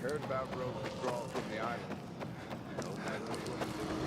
Heard about road withdrawal from the island. No matter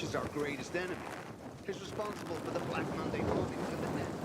Is our greatest enemy. He's responsible for the Black Monday bombings of the net.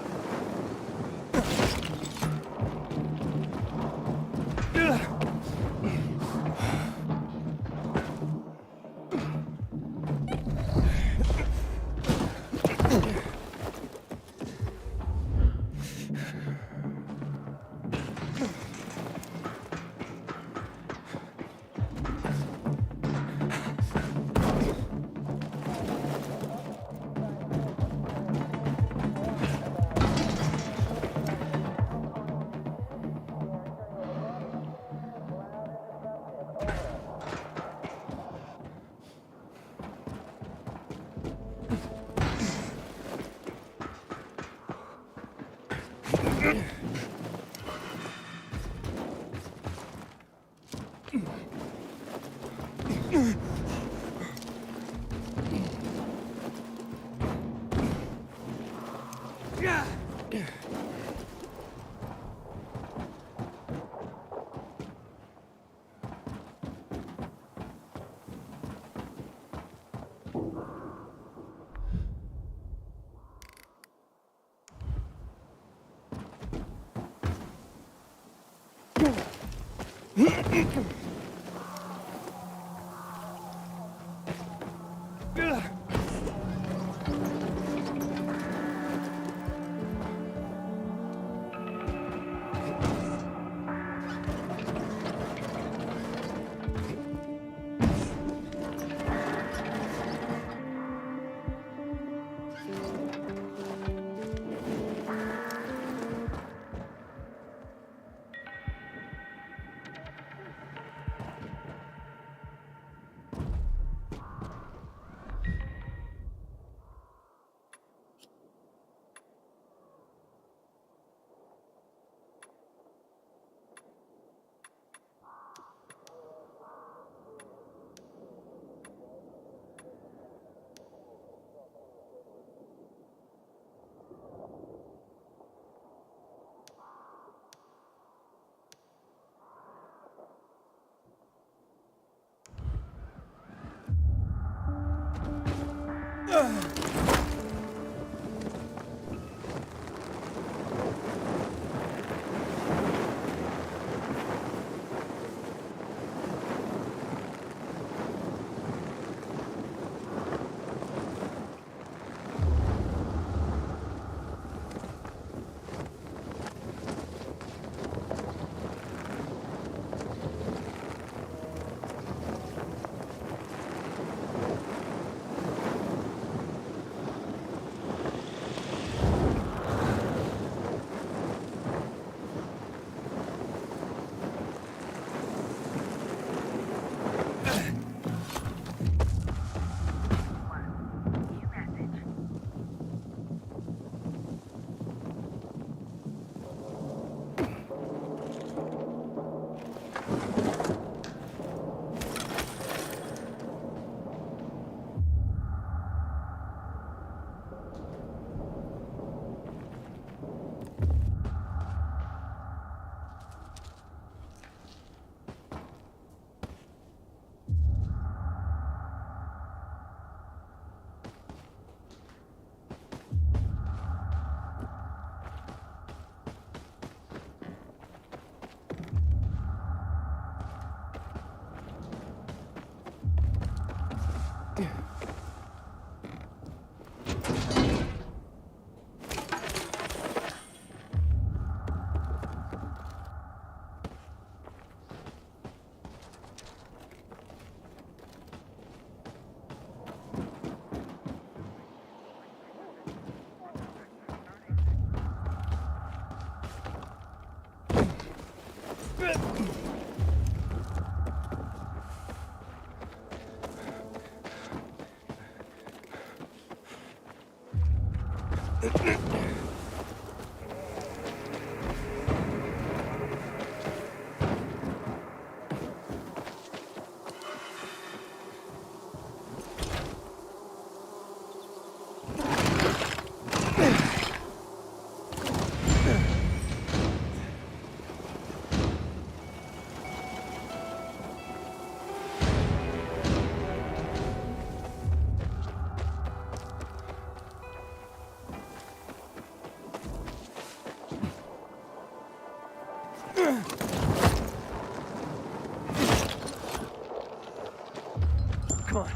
Come on.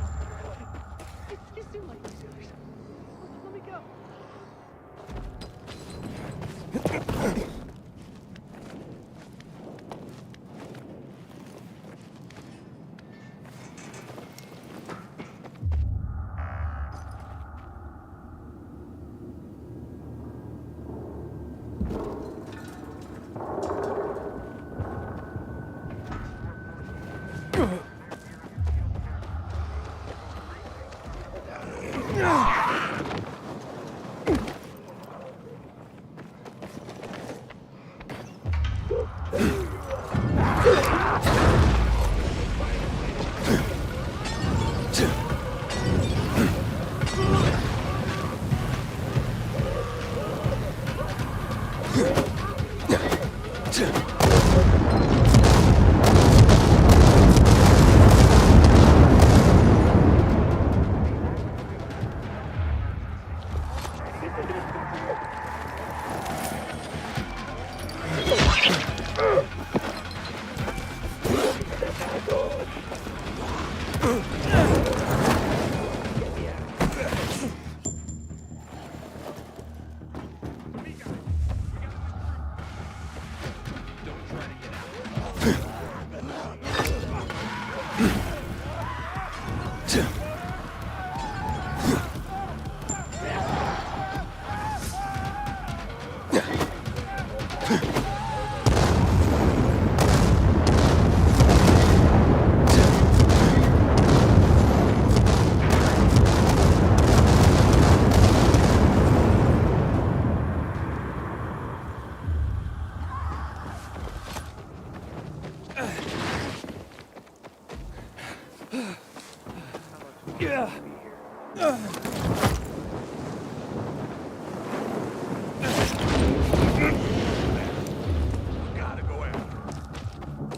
You seem like losers. Let me go.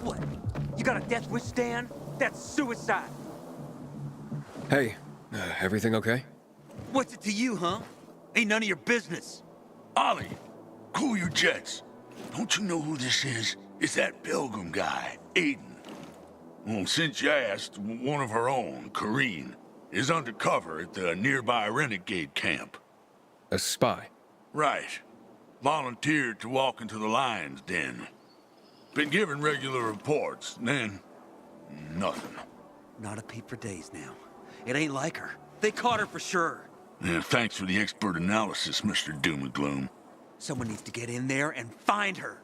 What? You got a death wish, Dan? That's suicide. Hey, everything okay? What's it to you, huh? Ain't none of your business. Ollie, cool your jets. Don't you know who this is? It's that Pilgrim guy, Aiden. Well, since you asked, one of her own, Corrine, is undercover at the nearby renegade camp. A spy? Right. Volunteered to walk into the lion's den. Been given regular reports, and then nothing. Not a peep for days now. It ain't like her. They caught her for sure. Yeah, thanks for the expert analysis, Mr. Doom and Gloom. Someone needs to get in there and find her.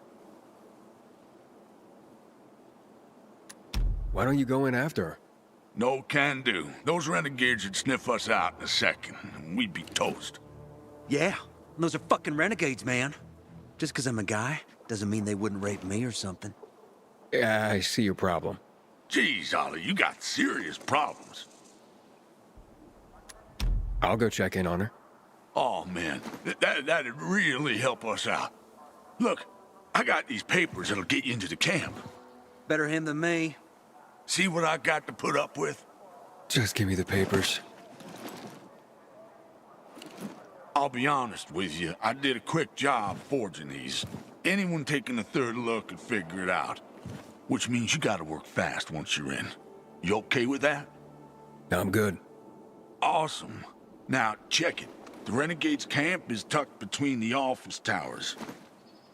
Why don't you go in after her? No can do. Those renegades would sniff us out in a second, and we'd be toast. Yeah, those are fucking renegades, man. Just 'cause I'm a guy doesn't mean they wouldn't rape me or something. Yeah, I see your problem. Jeez, Ollie, you got serious problems. I'll go check in on her. Oh, man, that'd really help us out. Look, I got these papers that'll get you into the camp. Better him than me. See what I got to put up with? Just give me the papers. I'll be honest with you, I did a quick job forging these. Anyone taking a third look could figure it out. Which means you gotta work fast once you're in. You okay with that? I'm good. Awesome. Now, check it. The Renegade's camp is tucked between the office towers.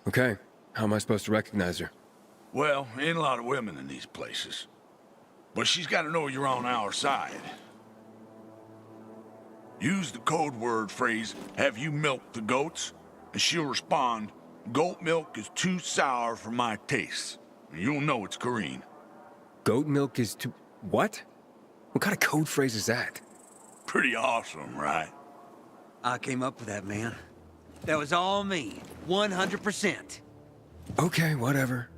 Okay, how am I supposed to recognize her? Well, ain't a lot of women in these places. But she's gotta know you're on our side. Use the code word phrase, "Have you milked the goats?" And she'll respond, "Goat milk is too sour for my taste." You'll know it's Kareen. Goat milk is too... What? What kind of code phrase is that? Pretty awesome, right? I came up with that, man. That was all me. 100%. Okay, whatever.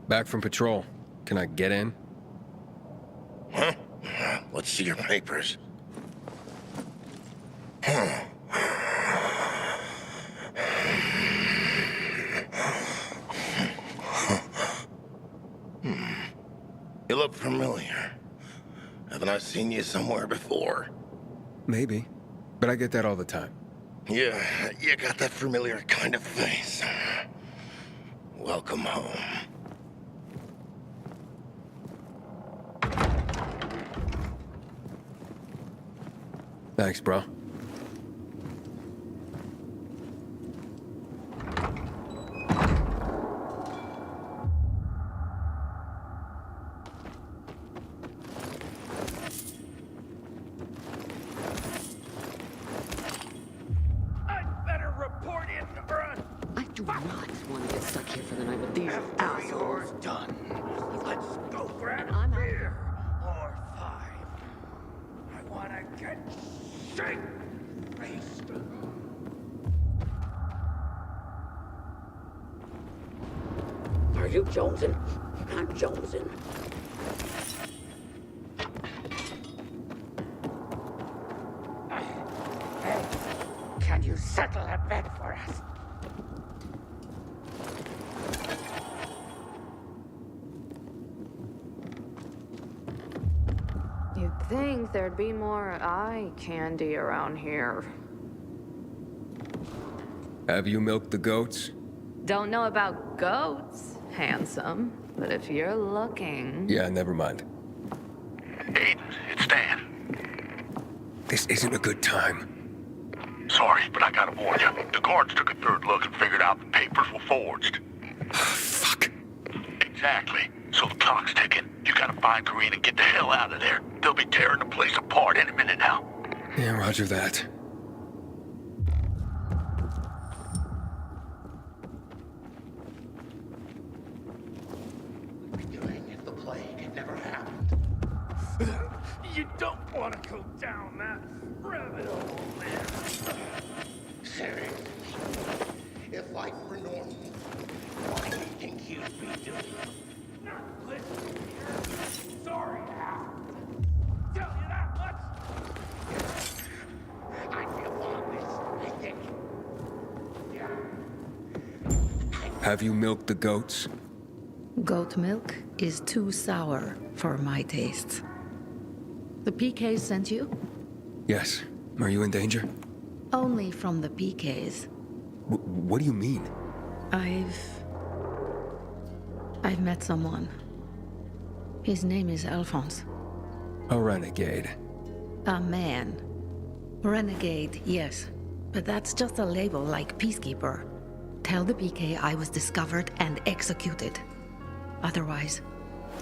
Back from patrol. Can I get in? Huh? Let's see your papers. You look familiar. Haven't I seen you somewhere before? Maybe. But I get that all the time. Yeah, you got that familiar kind of face. Welcome home. Thanks, bro. I do not want to get stuck here for the night with these assholes. Done. Let's go grab I'm a out. beer or 5. I want to get shake-faced. Are you jonesing? I'm jonesing. Hey, can you settle a bed for us? You'd think there'd be more eye candy around here. Have you milked the goats? Don't know about goats, handsome, but if you're looking... Yeah, never mind. Aiden, it's Dan. This isn't a good time. Sorry, but I gotta warn you. The guards took a third look and figured out the papers were forged. Fuck. Exactly. So the clock's ticking. You gotta find Kareen and get the hell out of there. They'll be tearing the place apart any minute now. Yeah, roger that. Doing if the plague never happened. You don't want to go down that rabbit hole, man. Seriously, if life were normal, what do you think you'd be doing? Listen here. Sorry, Al. Tell you that much. I feel on this, I think. Yeah. Have you milked the goats? Goat milk is too sour for my taste. The PKs sent you? Yes. Are you in danger? Only from the PKs. What do you mean? I've met someone. His name is Alphonse. A renegade. A man. Renegade, yes. But that's just a label like Peacekeeper. Tell the PK I was discovered and executed. Otherwise,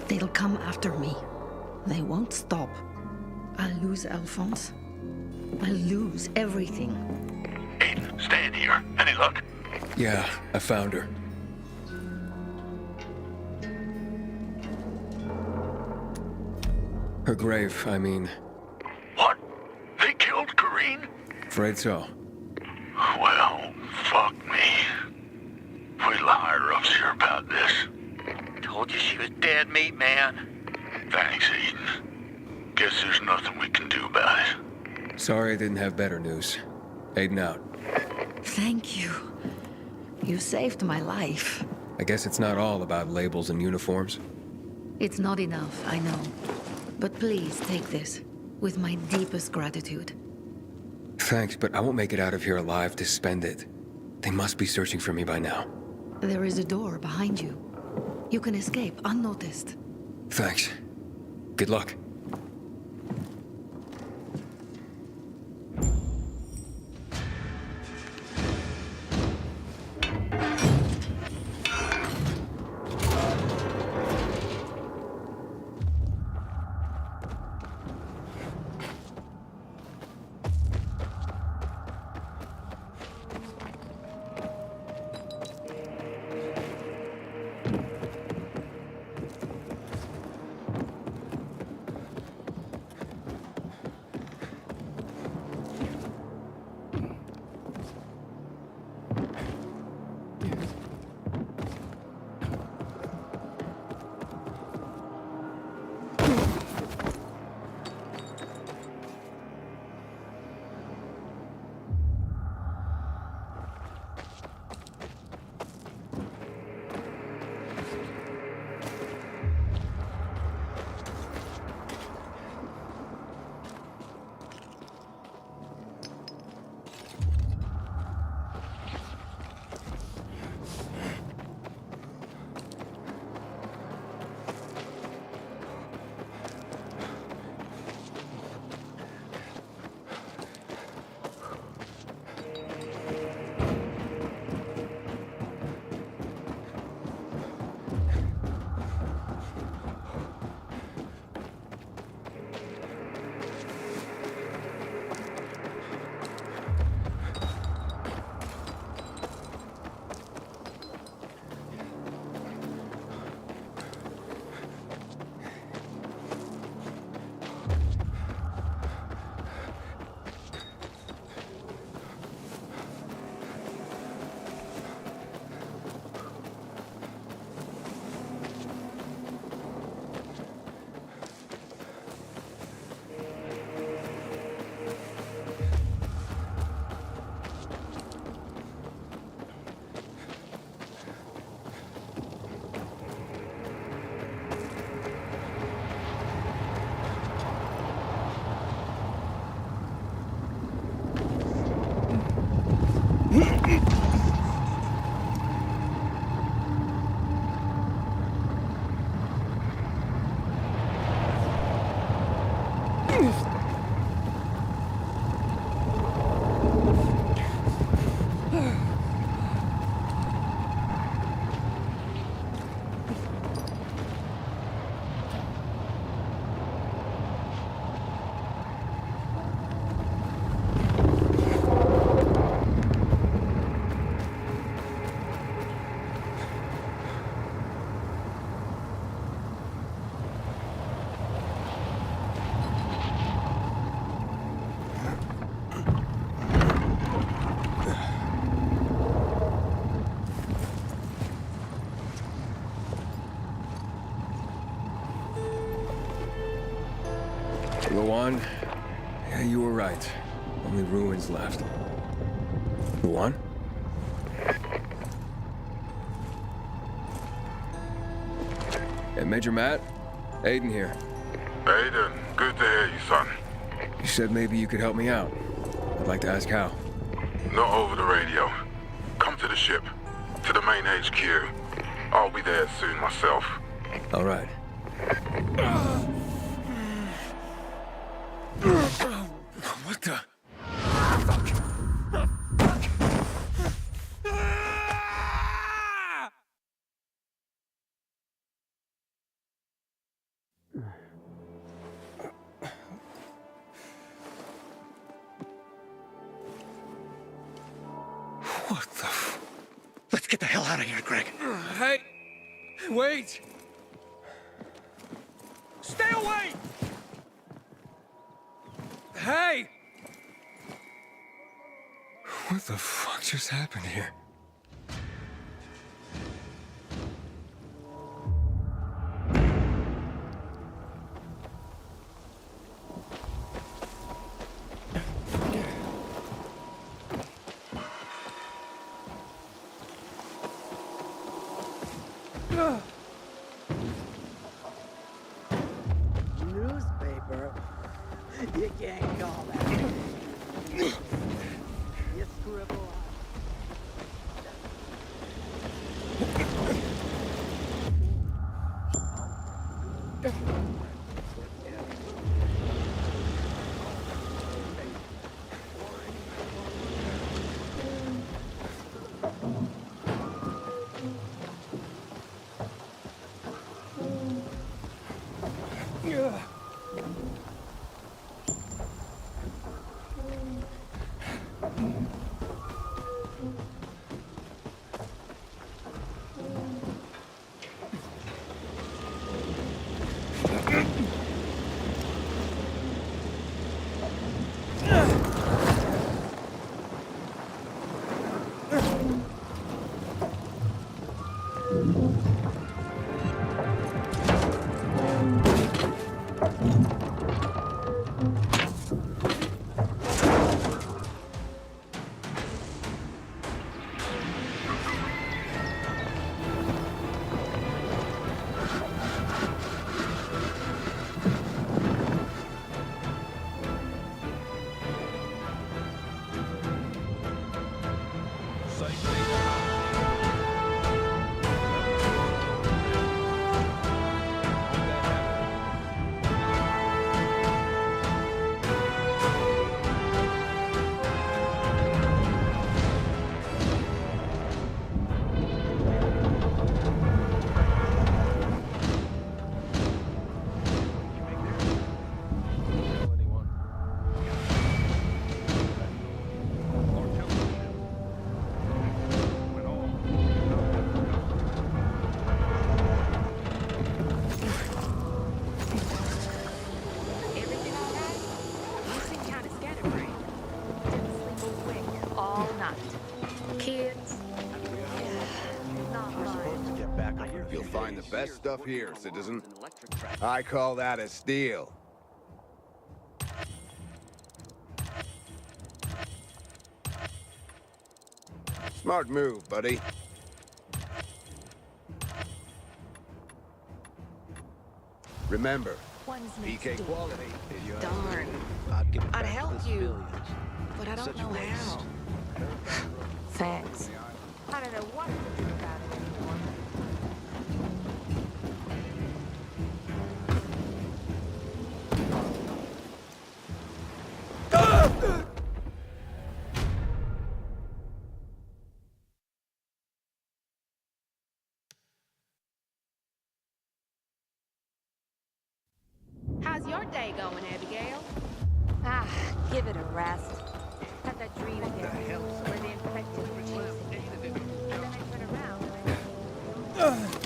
they'll come after me. They won't stop. I'll lose Alphonse. I'll lose everything. Aiden, stand here. Any luck? Yeah, I found her. Her grave, I mean. What? They killed Corrine? Afraid so. Well, fuck me. Wait till higher ups hear about this. Told you she was dead meat, man. Thanks, Aiden. Guess there's nothing we can do about it. Sorry I didn't have better news. Aiden out. Thank you. You saved my life. I guess it's not all about labels and uniforms. It's not enough, I know. But please take this, with my deepest gratitude. Thanks, but I won't make it out of here alive to spend it. They must be searching for me by now. There is a door behind you. You can escape unnoticed. Thanks. Good luck. Luan, yeah, you were right. Only ruins left. Luan? Hey, Major Matt? Aiden here. Aiden, good to hear you, son. You said maybe you could help me out. I'd like to ask how. Not over the radio. Come to the ship. To the main HQ. I'll be there soon myself. All right. What the? What the Let's get the hell out of here, Greg. Hey! Wait! Stay away! Hey! What the fuck just happened here? Newspaper? You can't call that. You scribble Best stuff here, citizen. I call that a steal. Smart move, buddy. Remember, PK quality. Darn. I'd help you, but I don't know how. Thanks. I don't know what to do about it anymore. How's your day going, Abigail? Ah, give it a rest. Had that dream again. Where the infected were chasing me. And then I turn around and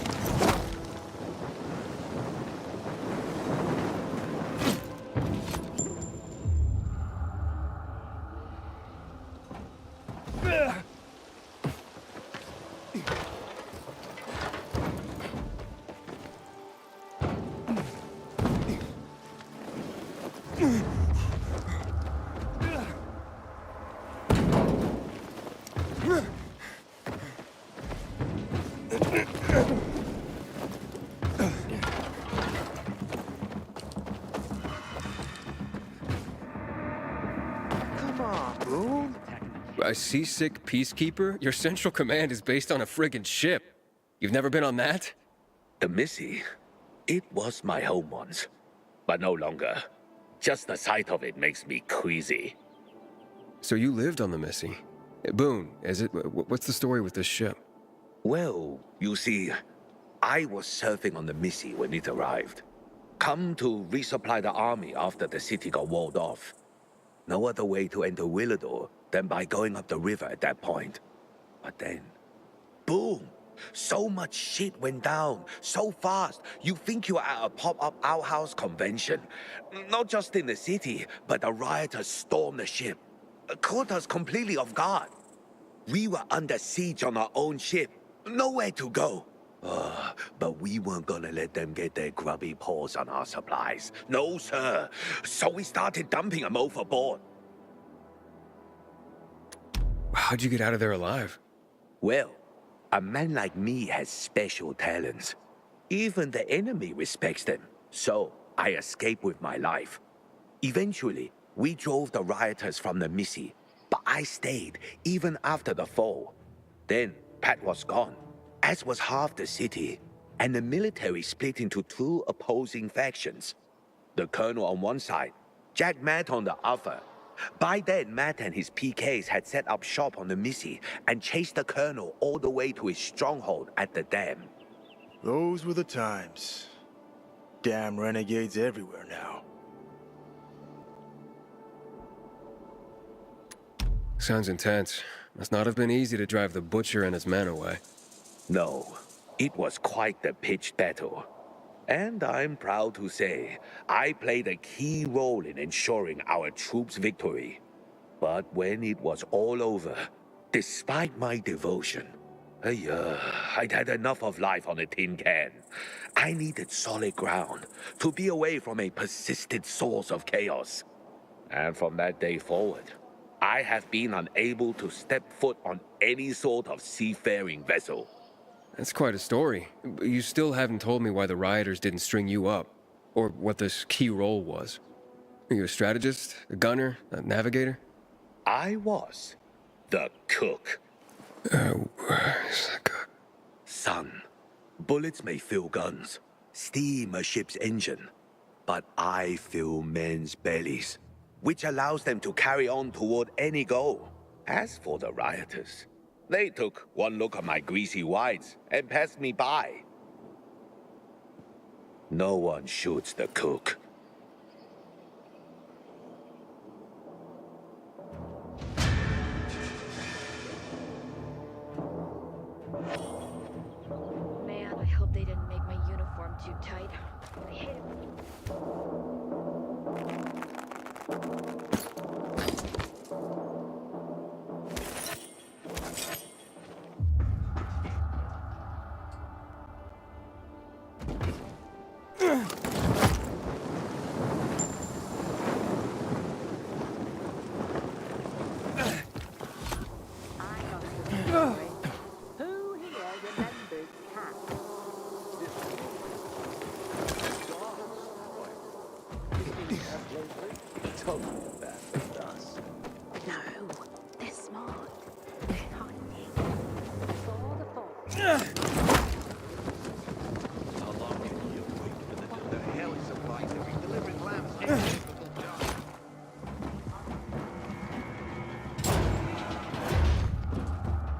A seasick peacekeeper? Your central command is based on a friggin' ship. You've never been on that? The Missy, it was my home once, but no longer. Just the sight of it makes me queasy. So you lived on the Missy. Boone, is it? What's the story with this ship? Well, you see, I was surfing on the Missy when it arrived. Come to resupply the army after the city got walled off. No other way to enter Villador than by going up the river at that point. But then, boom! So much shit went down, so fast, you think you're at a pop-up outhouse convention. Not just in the city, but the rioters stormed the ship. Caught us completely off guard. We were under siege on our own ship, nowhere to go. But we weren't gonna let them get their grubby paws on our supplies. No, sir. So we started dumping them overboard. How'd you get out of there alive? Well, a man like me has special talents. Even the enemy respects them. So I escaped with my life. Eventually, we drove the rioters from the Missy, but I stayed even after the fall. Then Pat was gone, as was half the city, and the military split into two opposing factions. The colonel on one side, Jack Matt on the other. By then, Matt and his PKs had set up shop on the Missy and chased the colonel all the way to his stronghold at the dam. Those were the times. Damn renegades everywhere now. Sounds intense. Must not have been easy to drive the butcher and his men away. No, it was quite the pitched battle. And I'm proud to say, I played a key role in ensuring our troops' victory. But when it was all over, despite my devotion, I'd had enough of life on a tin can. I needed solid ground to be away from a persistent source of chaos. And from that day forward, I have been unable to step foot on any sort of seafaring vessel. That's quite a story. You still haven't told me why the rioters didn't string you up, or what this key role was. Are you a strategist, a gunner, a navigator? I was the cook. Where's the cook? Son, bullets may fill guns, steam a ship's engine, but I fill men's bellies, which allows them to carry on toward any goal. As for the rioters, they took one look at my greasy whites and passed me by. No one shoots the cook. Man, I hope they didn't make my uniform too tight. I hate it.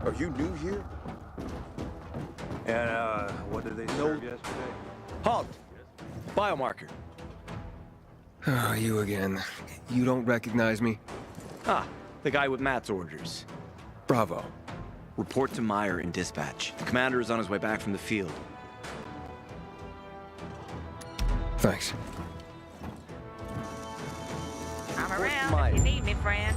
Are you new here? And, what did they serve yesterday? Halt! Biomarker. Oh, you again. You don't recognize me? Ah, the guy with Matt's orders. Bravo. Report to Meyer in dispatch. The commander is on his way back from the field. Thanks. I'm around if you need me, friend.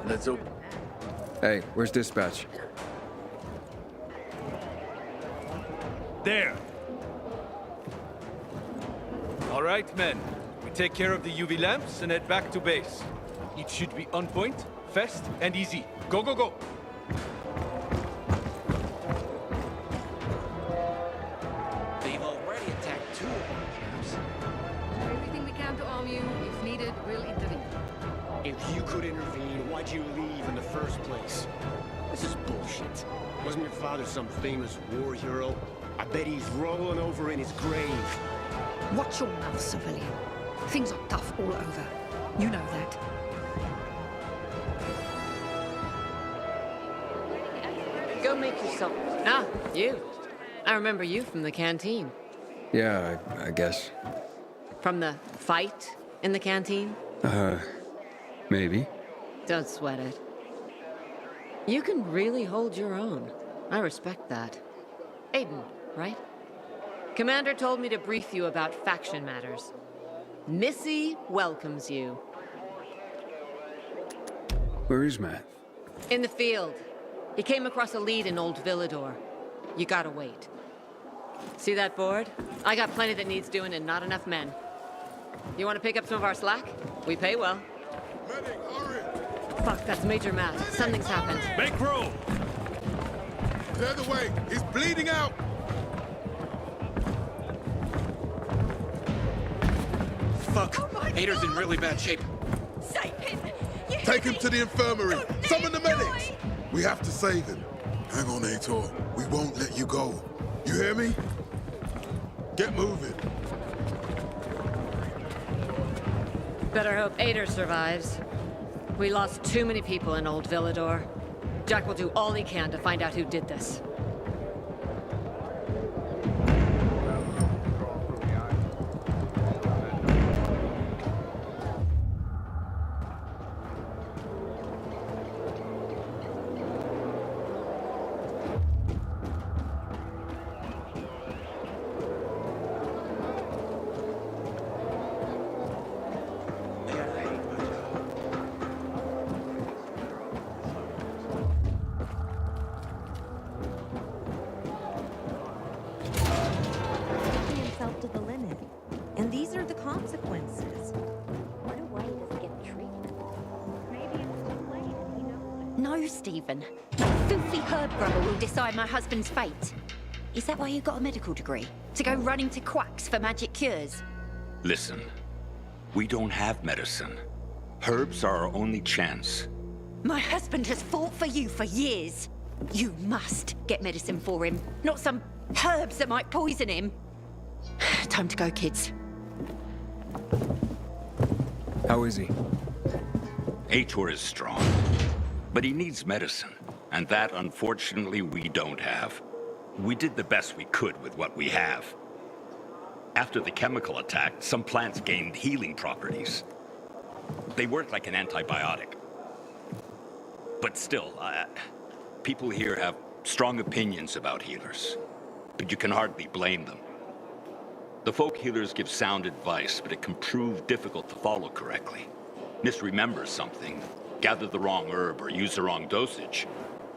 Let's open. Hey, where's dispatch? There! All right, men. We take care of the UV lamps and head back to base. It should be on point, fast, and easy. Go, go, go! They've already attacked two of our camps. Everything we can to arm you. If needed, we'll intervene. If you could intervene, why'd you leave in the first place? This is bullshit. Wasn't your father some famous war hero? I bet he's rolling over in his grave. Watch your mouth, civilian. Things are tough all over. You know that. Go make yourself... Ah, you. I remember you from the canteen. Yeah, I guess. From the fight in the canteen? Maybe. Don't sweat it. You can really hold your own. I respect that. Aiden, right? Commander told me to brief you about faction matters. Missy welcomes you. Where is Matt? In the field. He came across a lead in Old Villador. You gotta wait. See that board? I got plenty that needs doing and not enough men. You want to pick up some of our slack? We pay well. Medic, hurry! Fuck, that's Major Matt. Something's happened. Make room! Clear the way! He's bleeding out! Fuck! Ader's in really bad shape. Save him! Take him to the infirmary! Summon the medics! We have to save him. Hang on, Aitor. We won't let you go. You hear me? Get moving. Better hope Ader survives. We lost too many people in Old Villador. Jack will do all he can to find out who did this. Himself to the limit. And these are the consequences. What a way to get treatment. Maybe it's too late and he knows. No, Stephen. Filthy herb grubber will decide my husband's fate. Is that why you got a medical degree? To go running to quacks for magic cures? Listen, we don't have medicine. Herbs are our only chance. My husband has fought for you for years. You must get medicine for him, not some herbs that might poison him. Time to go, kids. How is he? Aitor is strong, but he needs medicine, and that, unfortunately, we don't have. We did the best we could with what we have. After the chemical attack, some plants gained healing properties. They work like an antibiotic. But still, people here have strong opinions about healers, but you can hardly blame them. The folk healers give sound advice, but it can prove difficult to follow correctly. Misremember something, gather the wrong herb, or use the wrong dosage,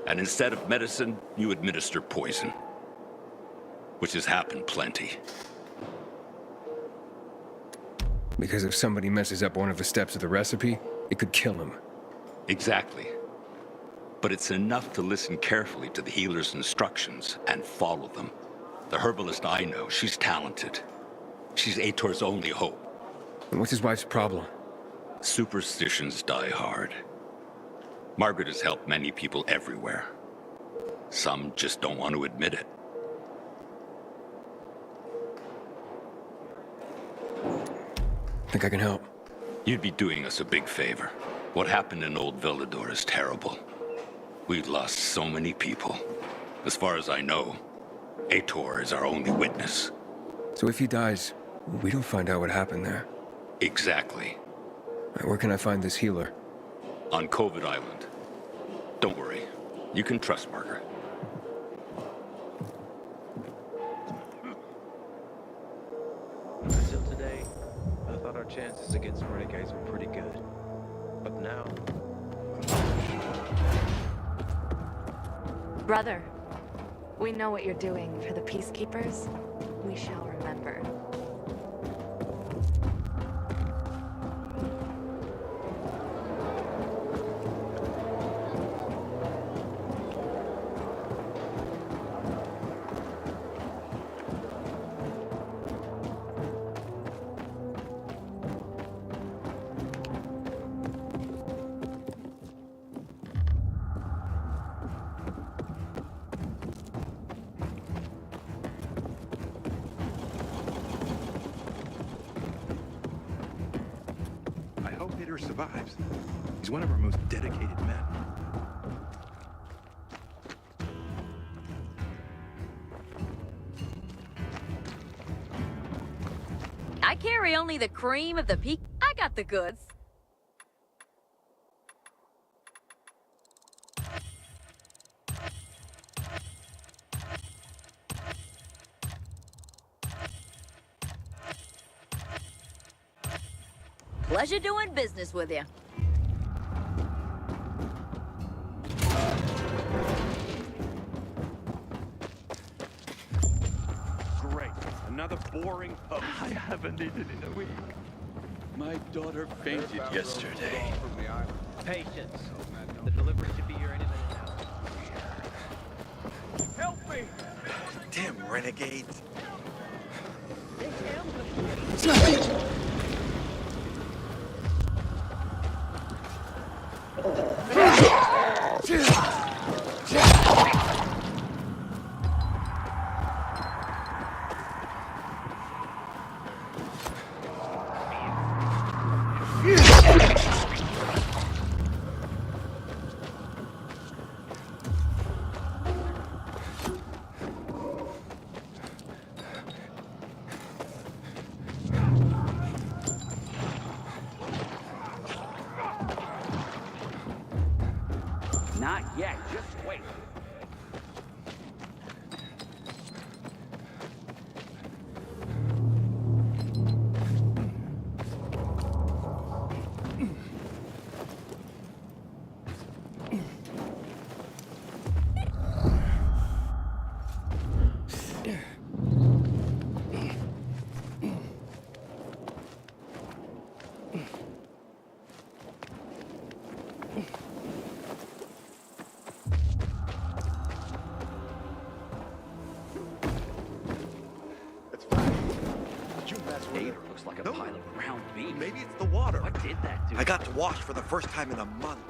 and instead of medicine, you administer poison. Which has happened plenty. Because if somebody messes up one of the steps of the recipe, it could kill him. Exactly. But it's enough to listen carefully to the healer's instructions and follow them. The herbalist I know, she's talented. She's Aitor's only hope. And what's his wife's problem? Superstitions die hard. Margaret has helped many people everywhere. Some just don't want to admit it. Think I can help? You'd be doing us a big favor. What happened in Old Villador is terrible. We've lost so many people. As far as I know, Aitor is our only witness. So if he dies, we don't find out what happened there. Exactly. Where can I find this healer? On COVID Island. Don't worry. You can trust Margaret. Until today, I thought our chances against renegades were pretty good. But now... Brother, we know what you're doing for the peacekeepers. We shall remember. Survives. He's one of our most dedicated men. Cherry only the cream of the peak. I got the goods. Pleasure doing business with you. Great. Another boring post. I haven't eaten in a week. My daughter fainted yesterday. Patience. The delivery should be here any minute now. Help me! Damn renegades. Not yet, just wait. Gator looks like a pile of ground beef. Maybe it's the water. What did that do? I got to wash for the first time in a month.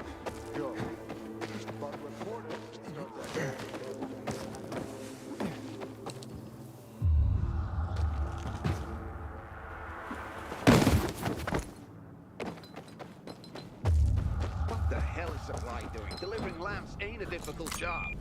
What the hell is Supply doing? Delivering lamps ain't a difficult job.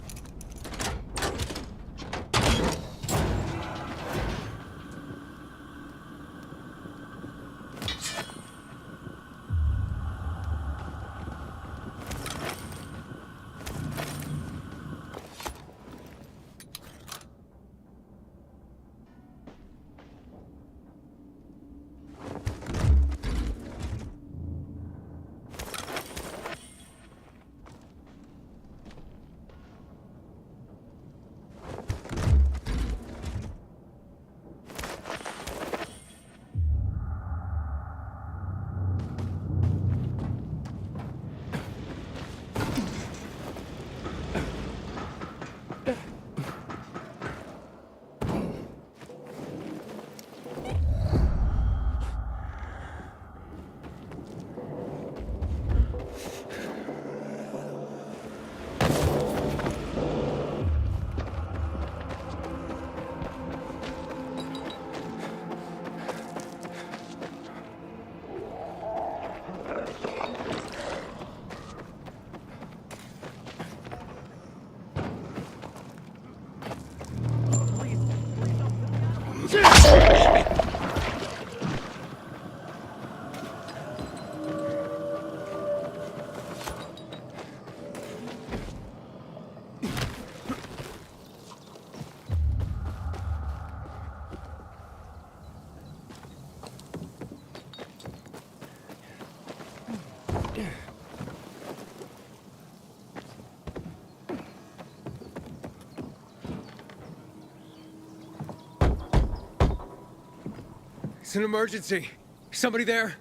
It's an emergency. Somebody there?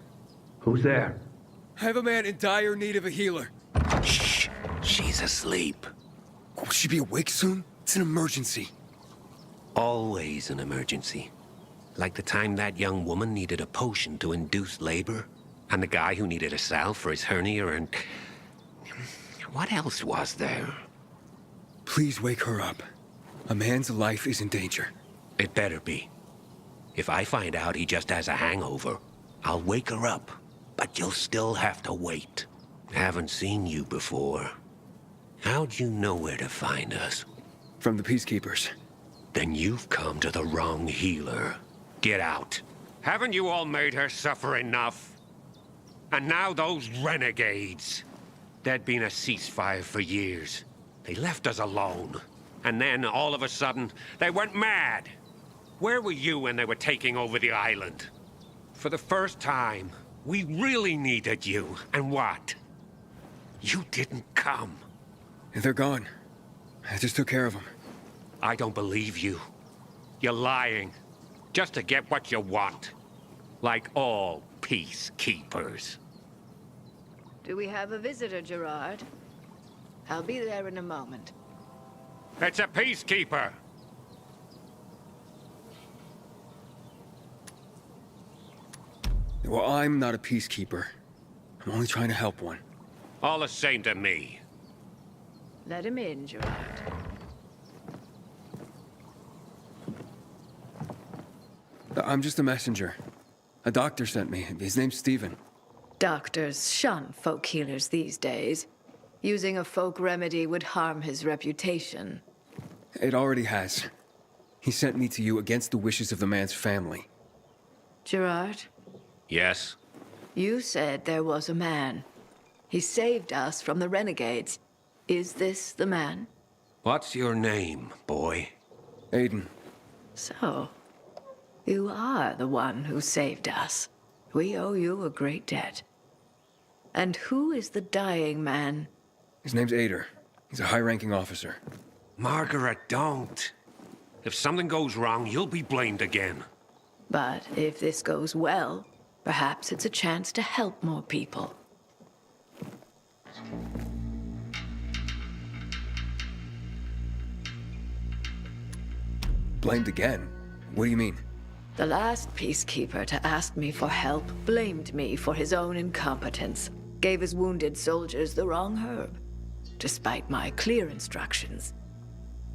Who's there? I have a man in dire need of a healer. Shh. She's asleep. Will she be awake soon? It's an emergency. Always an emergency. Like the time that young woman needed a potion to induce labor, and the guy who needed a salve for his hernia, and... what else was there? Please wake her up. A man's life is in danger. It better be. If I find out he just has a hangover, I'll wake her up. But you'll still have to wait. Haven't seen you before. How'd you know where to find us? From the Peacekeepers. Then you've come to the wrong healer. Get out. Haven't you all made her suffer enough? And now those renegades. There'd been a ceasefire for years. They left us alone. And then, all of a sudden, they went mad. Where were you when they were taking over the island? For the first time, we really needed you. And what? You didn't come. They're gone. I just took care of them. I don't believe you. You're lying. Just to get what you want. Like all peacekeepers. Do we have a visitor, Gerard? I'll be there in a moment. It's a peacekeeper. Well, I'm not a peacekeeper. I'm only trying to help one. All the same to me. Let him in, Gerard. I'm just a messenger. A doctor sent me. His name's Stephen. Doctors shun folk healers these days. Using a folk remedy would harm his reputation. It already has. He sent me to you against the wishes of the man's family. Gerard, Yes? you said there was a man. He saved us from the renegades. Is this the man? What's your name, boy? Aiden. So, you are the one who saved us. We owe you a great debt. And who is the dying man? His name's Ader. He's a high-ranking officer. Margaret, don't. If something goes wrong, you'll be blamed again. But if this goes well, perhaps it's a chance to help more people. Blamed again? What do you mean? The last peacekeeper to ask me for help blamed me for his own incompetence. Gave his wounded soldiers the wrong herb, despite my clear instructions.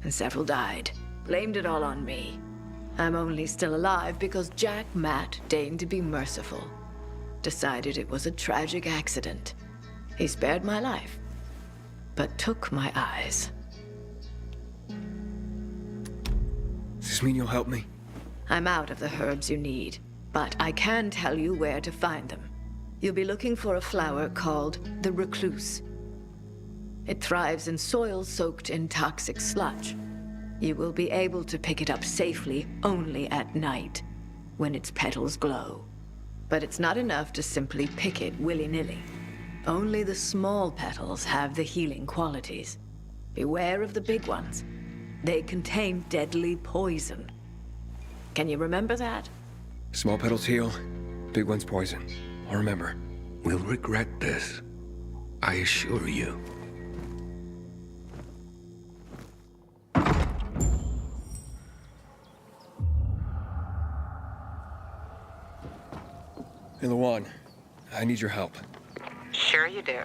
And several died. Blamed it all on me. I'm only still alive because Jack Matt deigned to be merciful. Decided it was a tragic accident. He spared my life, but took my eyes. Does this mean you'll help me? I'm out of the herbs you need, but I can tell you where to find them. You'll be looking for a flower called the recluse. It thrives in soil soaked in toxic sludge. You will be able to pick it up safely only at night, when its petals glow. But it's not enough to simply pick it willy-nilly. Only the small petals have the healing qualities. Beware of the big ones. They contain deadly poison. Can you remember that? Small petals heal, big ones poison. I'll remember. We'll regret this. I assure you. Hey, Lawan, I need your help. Sure you do.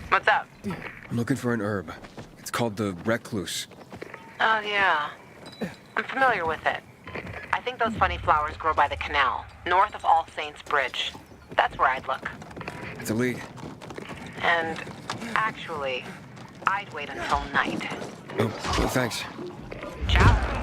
What's up? I'm looking for an herb. It's called the recluse. Oh, yeah. I'm familiar with it. I think those funny flowers grow by the canal, north of All Saints Bridge. That's where I'd look. It's a lead. And actually, I'd wait until night. Oh, thanks. Ciao.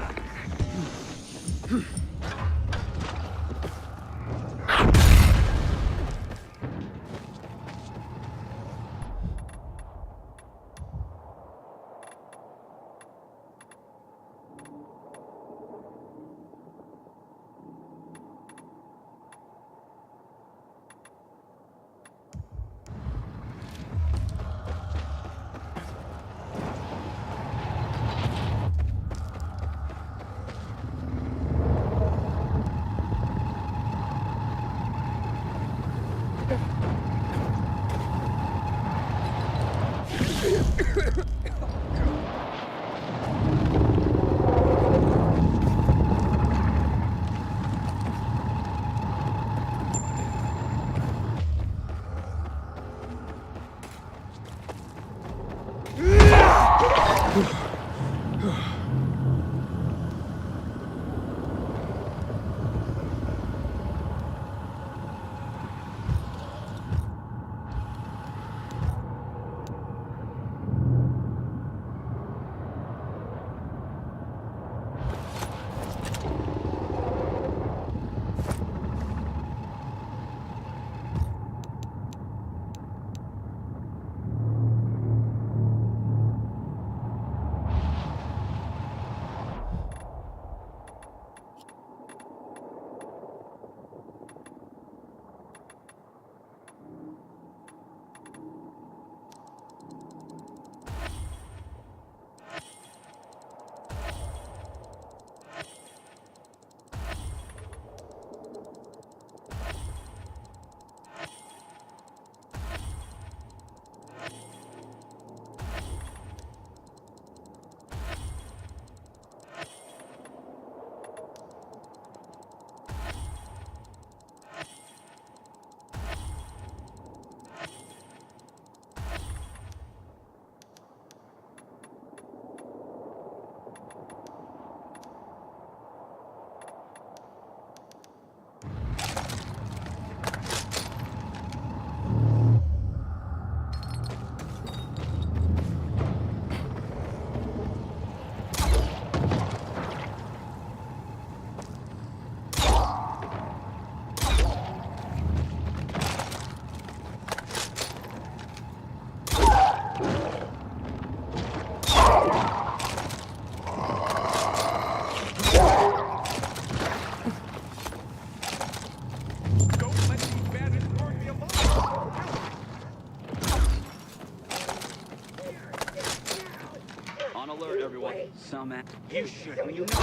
alert, everyone. Some You should. You know.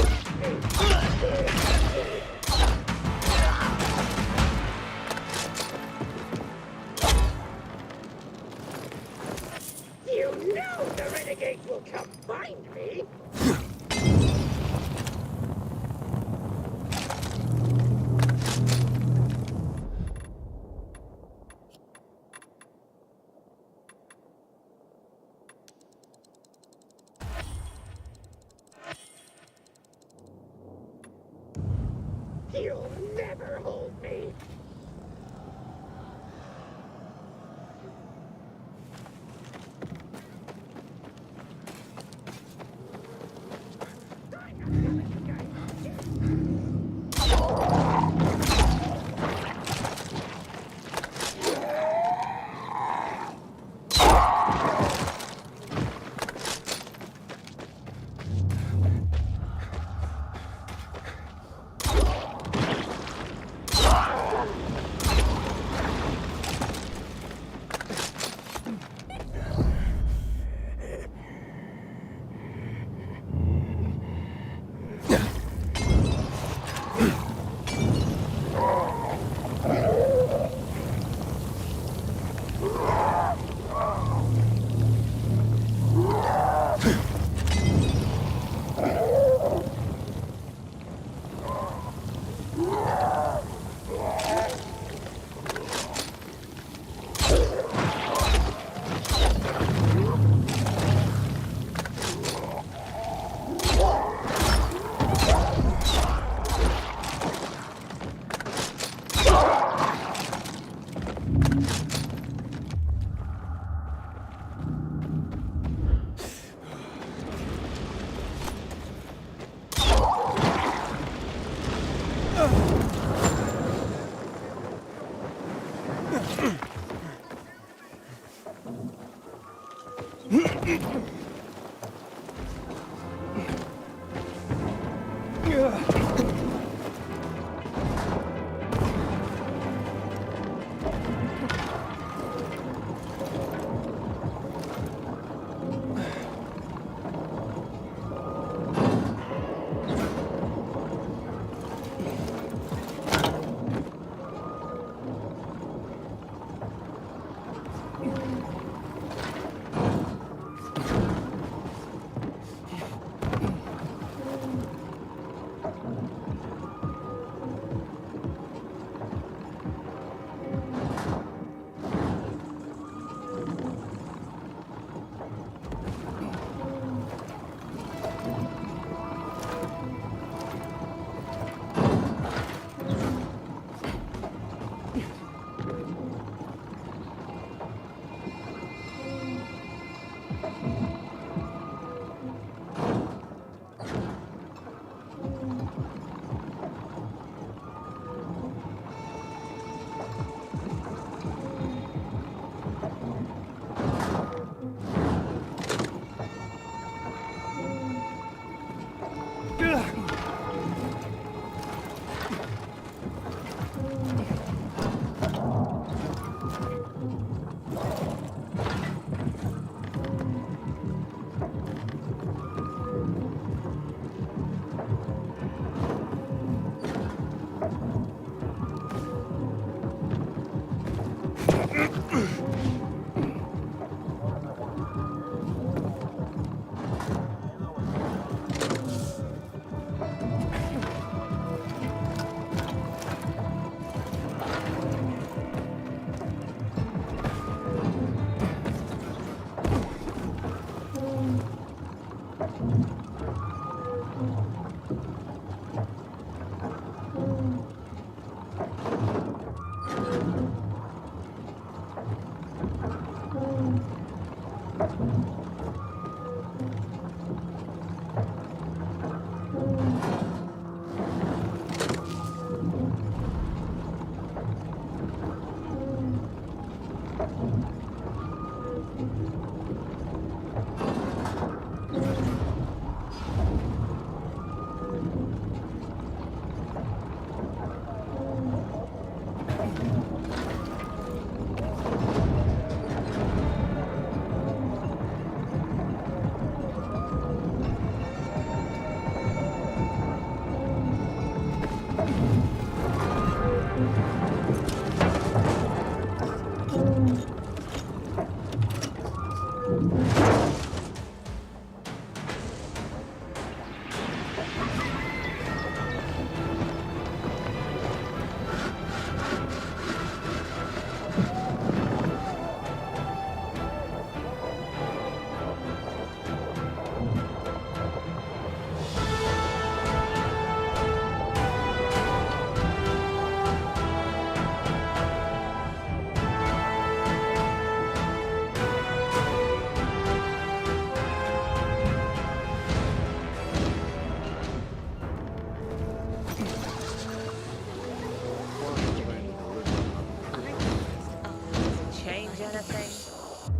You know the renegades will come find me! You'll never hold me!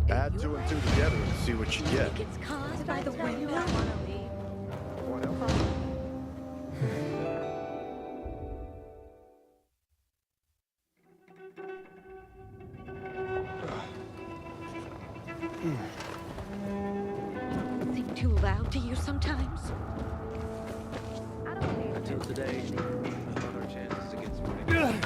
Add two and two together and see what you get. It's caused by the wind. Think too loud to you sometimes? Until today, I thought our chances against renegades.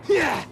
Yeah!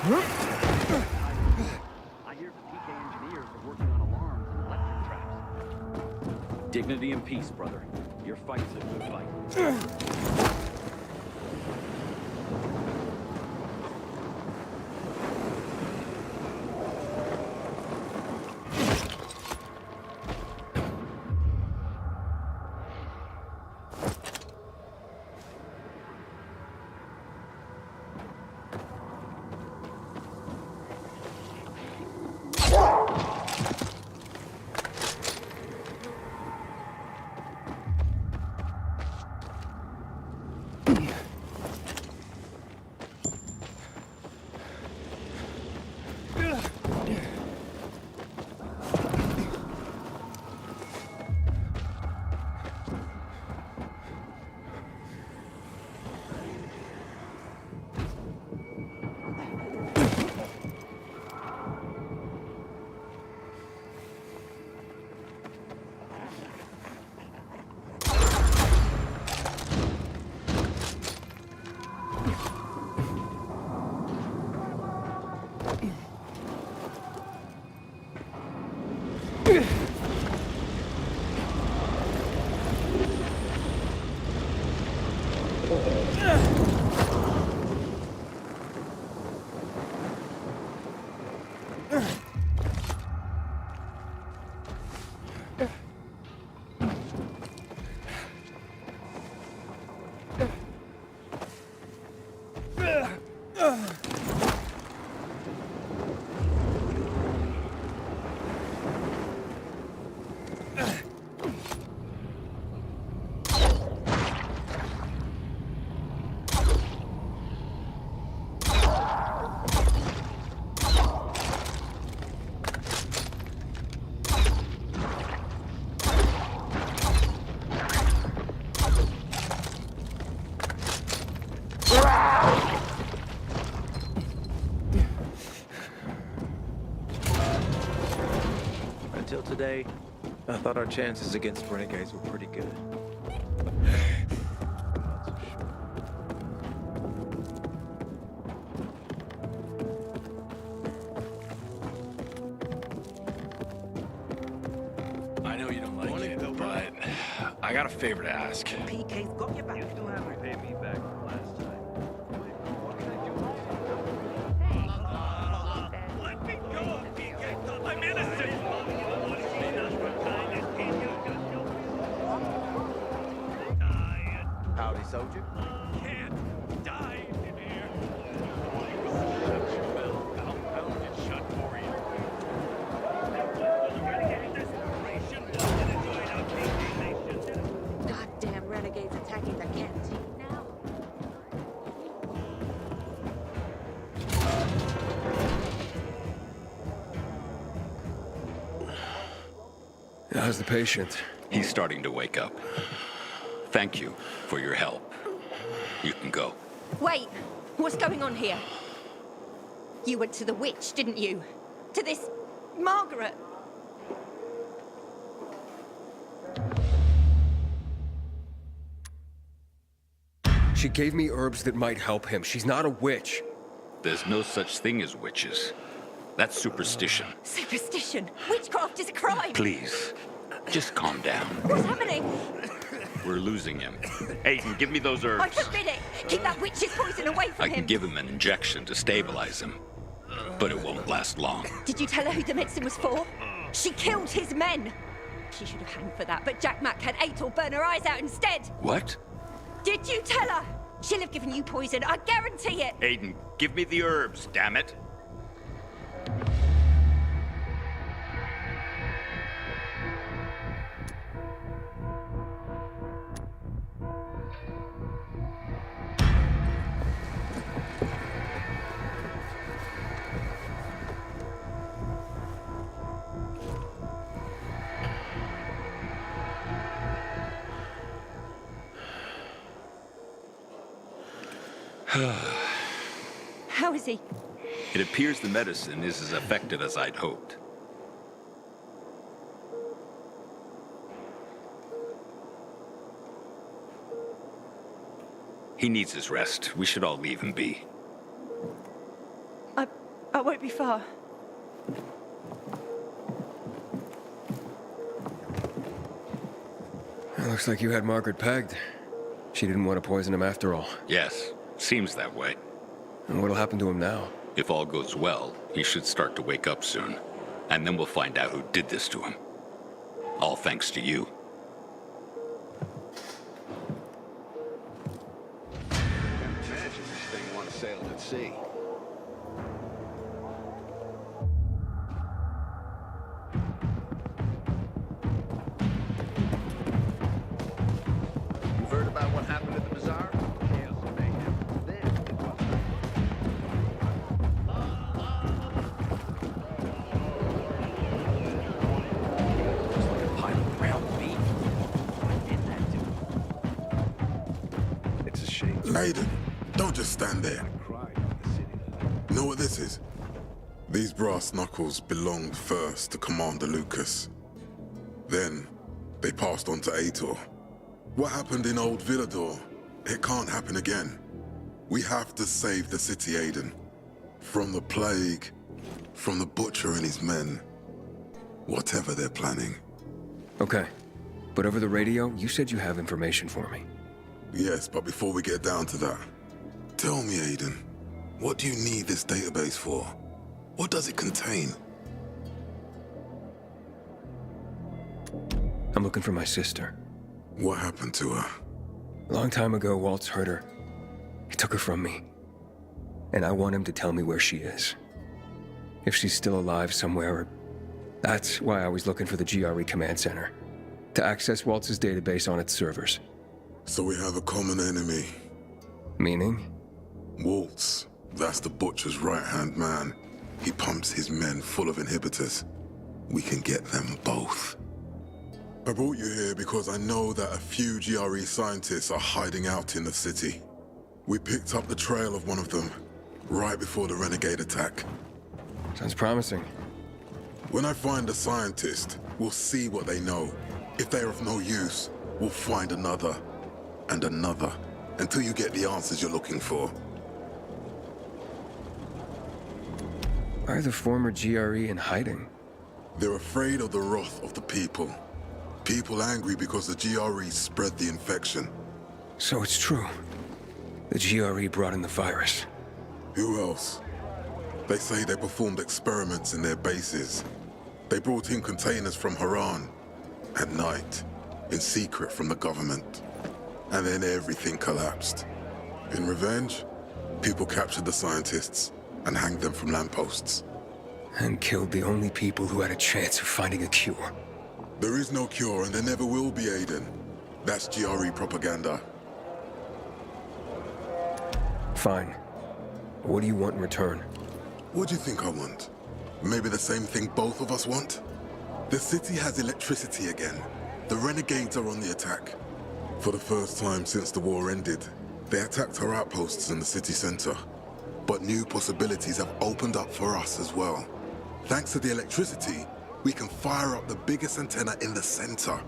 I hear the PK engineers are working on alarms and electric traps. Dignity and peace, brother. Your fight's a good fight. Until today, I thought our chances against renegades were pretty good. I know you don't like it, but I got a favor to ask. PK's got your back. You still haven't paid me back from last time. What can I do? Let me go, PK! I'm innocent! Howdy, soldier. Can't die in here. Shut your mouth. I'll pound it shut for you. Goddamn renegades attacking the canteen now. How's the patient? He's starting to wake up. Thank you for your help. You can go. Wait, what's going on here? You went to the witch, didn't you? To this Margaret. She gave me herbs that might help him. She's not a witch. There's no such thing as witches. That's superstition. Superstition. Witchcraft is a crime. Please, just calm down. What's happening? We're losing him. Aiden, give me those herbs. I forbid it. Keep that witch's poison away from I him. can give him an injection to stabilize him, but it won't last long. Did you tell her who the medicine was for? She killed his men. She should have hanged for that, but Jack Mack had Atel burn her eyes out instead. What? Did you tell her? She'll have given you poison, I guarantee it. Aiden, give me the herbs, damn it. How is he? It appears the medicine is as effective as I'd hoped. He needs his rest. We should all leave him be. I won't be far. It looks like you had Margaret pegged. She didn't want to poison him after all. Yes, seems that way. And what'll happen to him now? If all goes well, he should start to wake up soon. And then we'll find out who did this to him. All thanks to you. Can't imagine this thing want to sail at sea. You've heard about what happened at the bazaar? Chaos and mayhem. Then it was. Just like a pile of ground beef. What did that to him? It's a shame. Aiden, don't just stand there. Know what this is? These brass knuckles belonged first to Commander Lucas. Then, they passed on to Aitor. What happened in Old Villador, it can't happen again. We have to save the city, Aiden. From the plague, from the butcher and his men. Whatever they're planning. Okay. But over the radio, you said you have information for me. Yes, but before we get down to that, tell me, Aiden, what do you need this database for? What does it contain? I'm looking for my sister. What happened to her? A long time ago, Waltz hurt her. He took her from me. And I want him to tell me where she is. If she's still alive somewhere. That's why I was looking for the GRE command center. To access Waltz's database on its servers. So we have a common enemy. Meaning? Waltz. That's the butcher's right-hand man. He pumps his men full of inhibitors. We can get them both. I brought you here because I know that a few GRE scientists are hiding out in the city. We picked up the trail of one of them right before the renegade attack. Sounds promising. When I find a scientist, we'll see what they know. If they're of no use, we'll find another and another until you get the answers you're looking for. Why are the former GRE in hiding? They're afraid of the wrath of the people. People angry because the GRE spread the infection. So it's true. The GRE brought in the virus. Who else? They say they performed experiments in their bases. They brought in containers from Haran at night, in secret from the government. And then everything collapsed. In revenge, people captured the scientists and hanged them from lampposts. And killed the only people who had a chance of finding a cure. There is no cure, and there never will be, Aiden. That's GRE propaganda. Fine. What do you want in return? What do you think I want? Maybe the same thing both of us want? The city has electricity again. The renegades are on the attack. For the first time since the war ended, they attacked our outposts in the city center. But new possibilities have opened up for us as well. Thanks to the electricity, we can fire up the biggest antenna in the center,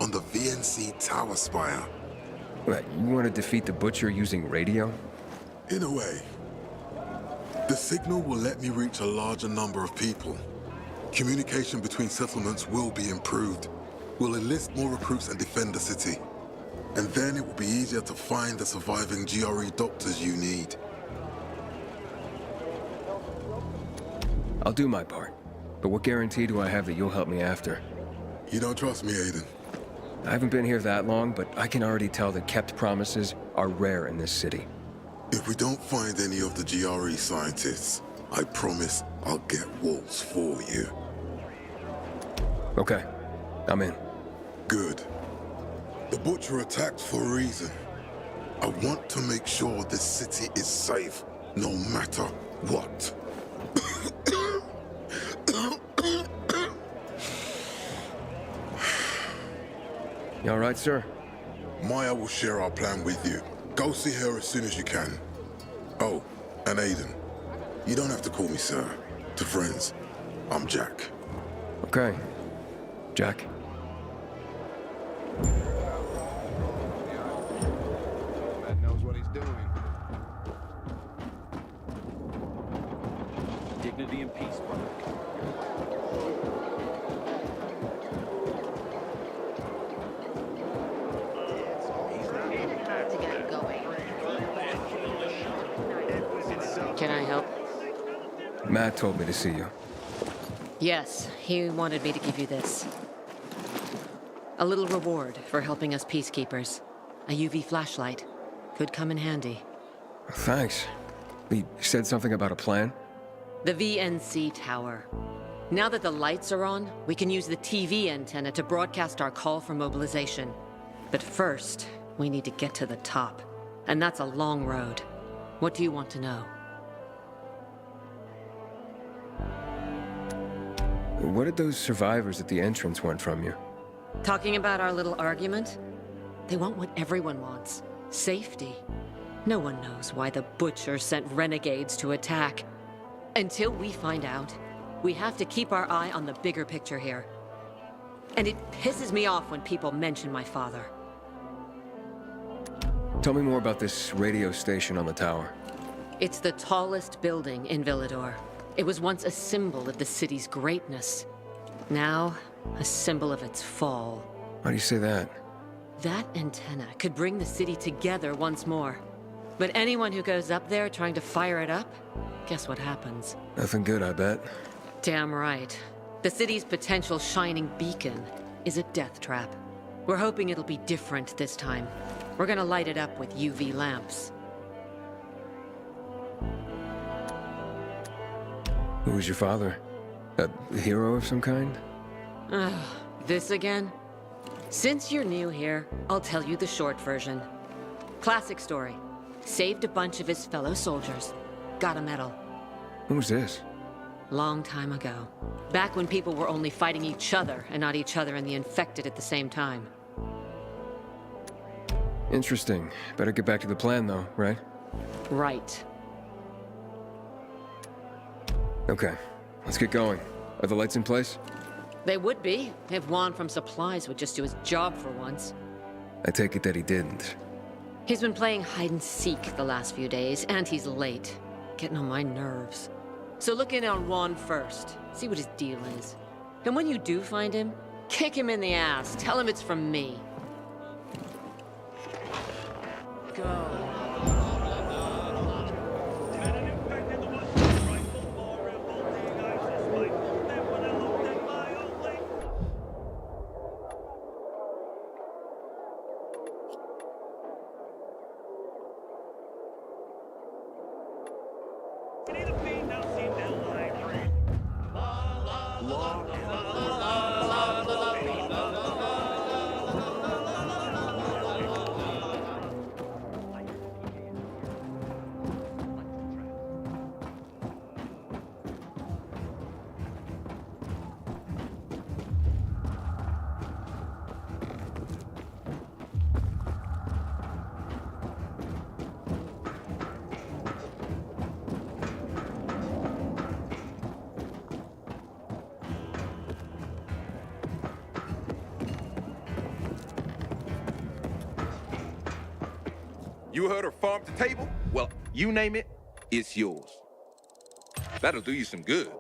on the VNC tower spire. What, you want to defeat the Butcher using radio? In a way. The signal will let me reach a larger number of people. Communication between settlements will be improved. We'll enlist more recruits and defend the city. And then it will be easier to find the surviving GRE doctors you need. I'll do my part. But what guarantee do I have that you'll help me after? You don't trust me, Aiden? I haven't been here that long, but I can already tell that kept promises are rare in this city. If we don't find any of the GRE scientists, I promise I'll get Waltz for you. Okay, I'm in. Good. The Butcher attacked for a reason. I want to make sure this city is safe, no matter what. You all right, sir? Maya will share our plan with you. Go see her as soon as you can. Oh, and Aiden, you don't have to call me sir. To friends, I'm Jack. Okay. Jack. Man knows what he's doing. Dig Dignity and peace, brother. To get going. Can I help? Matt told me to see you. Yes, he wanted me to give you this. A little reward for helping us peacekeepers. A UV flashlight. Could come in handy. Thanks. He said something about a plan? The VNC tower. Now that the lights are on, we can use the TV antenna to broadcast our call for mobilization. But first, we need to get to the top. And that's a long road. What do you want to know? What did those survivors at the entrance want from you? Talking about our little argument? They want what everyone wants. Safety. No one knows why the Butcher sent renegades to attack. Until we find out, we have to keep our eye on the bigger picture here. And it pisses me off when people mention my father. Tell me more about this radio station on the tower. It's the tallest building in Villador. It was once a symbol of the city's greatness. Now, a symbol of its fall. Why do you say that? That antenna could bring the city together once more. But anyone who goes up there trying to fire it up, guess what happens? Nothing good, I bet. Damn right. The city's potential shining beacon is a death trap. We're hoping it'll be different this time. We're gonna light it up with UV lamps. Who was your father? A hero of some kind? Ugh, this again? Since you're new here, I'll tell you the short version. Classic story. Saved a bunch of his fellow soldiers. Got a medal. When was this? Long time ago. Back when people were only fighting each other and not each other and the infected at the same time. Interesting. Better get back to the plan, though, right? Right. Okay, let's get going. Are the lights in place? They would be, if Juan from Supplies would just do his job for once. I take it that he didn't. He's been playing hide and seek the last few days, and he's late. Getting on my nerves. So look in on Juan first. See what his deal is. And when you do find him, kick him in the ass. Tell him it's from me. Go. You heard of farm to table? Well, you name it, it's yours. That'll do you some good.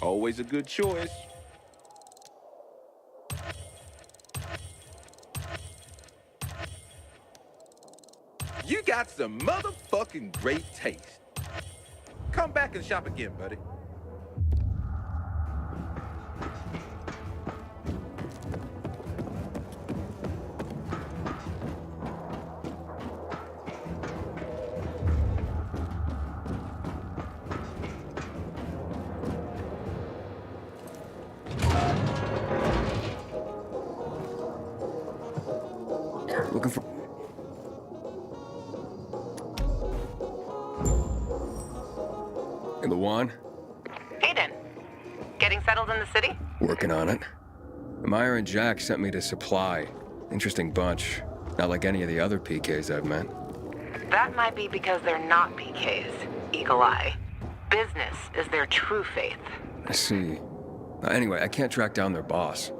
Always a good choice. You got some motherfucking great taste. Come back and shop again, buddy. Looking for... Hey, Luan? Aiden, getting settled in the city? Working on it. Meyer and Jack sent me to Supply. Interesting bunch. Not like any of the other PKs I've met. That might be because they're not PKs, Eagle Eye. Business is their true faith. I see. Anyway, I can't track down their boss.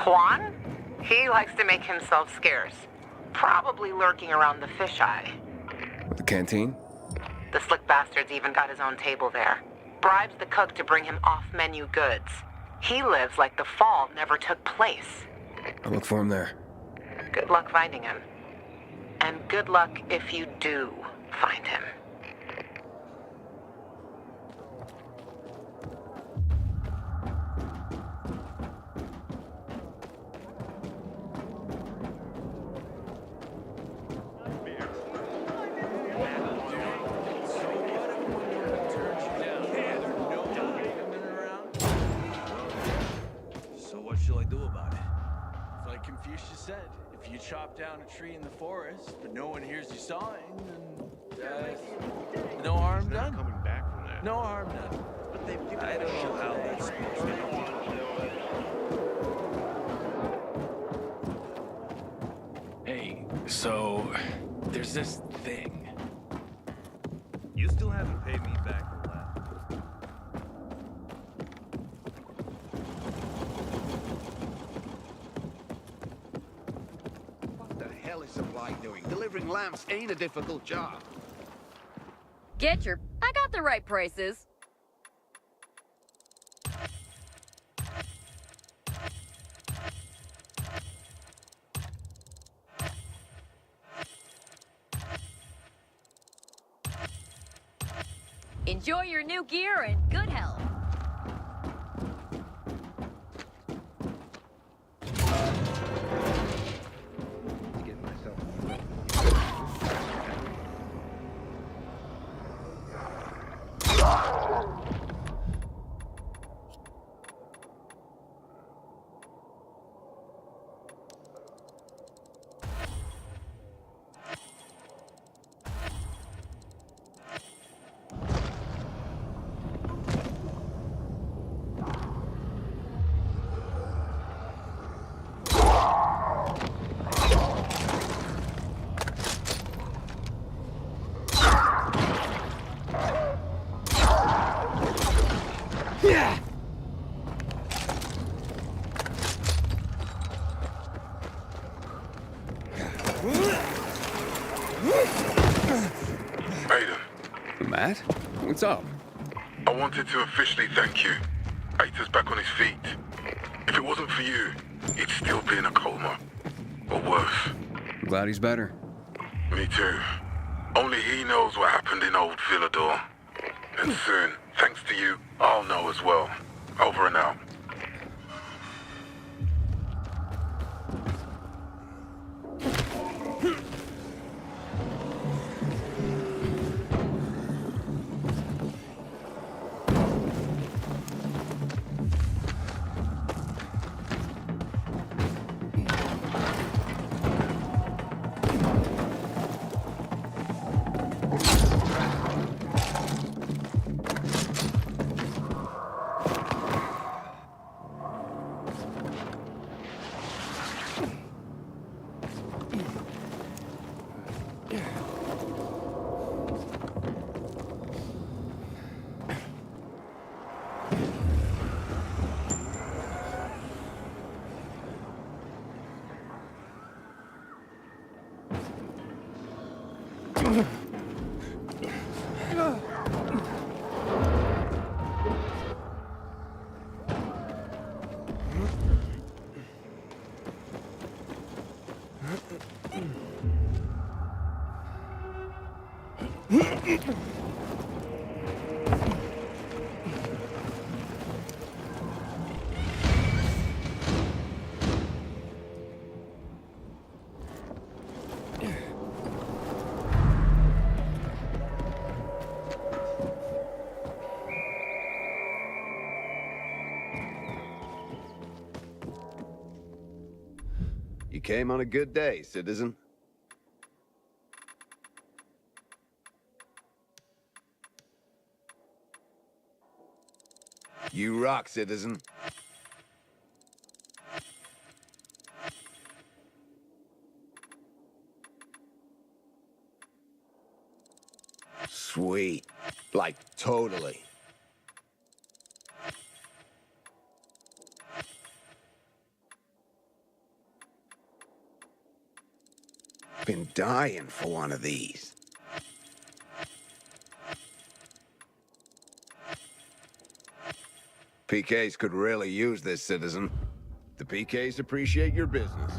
Juan? He likes to make himself scarce. Probably lurking around the fisheye. The canteen? The slick bastard's even got his own table there. Bribes the cook to bring him off-menu goods. He lives like the fall never took place. I'll look for him there. Good luck finding him. And good luck if you do find him. So what shall I do about it? It's like Confucius said, if you chop down a tree in the forest, but no one hears you sawing, then no harm done. Coming back from that. No harm done. But I don't know how that's supposed to go. Hey, so there's this thing. You still haven't paid me back for that. What the hell is Supply doing? Delivering lamps ain't a difficult job. Get your... I got the right prices. Enjoy your new gear and good health. Get myself. Aiden, Matt? What's up? I wanted to officially thank you. Aita's back on his feet. If it wasn't for you, he'd still be in a coma. Or worse. I'm glad he's better. Me too. Only he knows what happened in old Villador. And soon, thanks to you, I'll know as well. Over and out. You came on a good day, citizen. You rock, citizen. Sweet. Like, totally. Been dying for one of these. PKs could really use this, citizen. The PKs appreciate your business.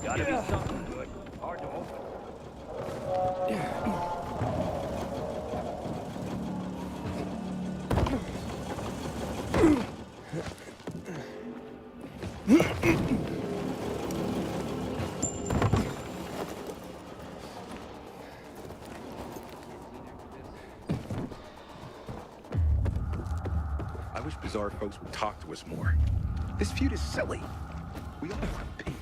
Gotta be something good. Hard to open. I wish Bizarre folks would talk to us more. This feud is silly. We all want peace.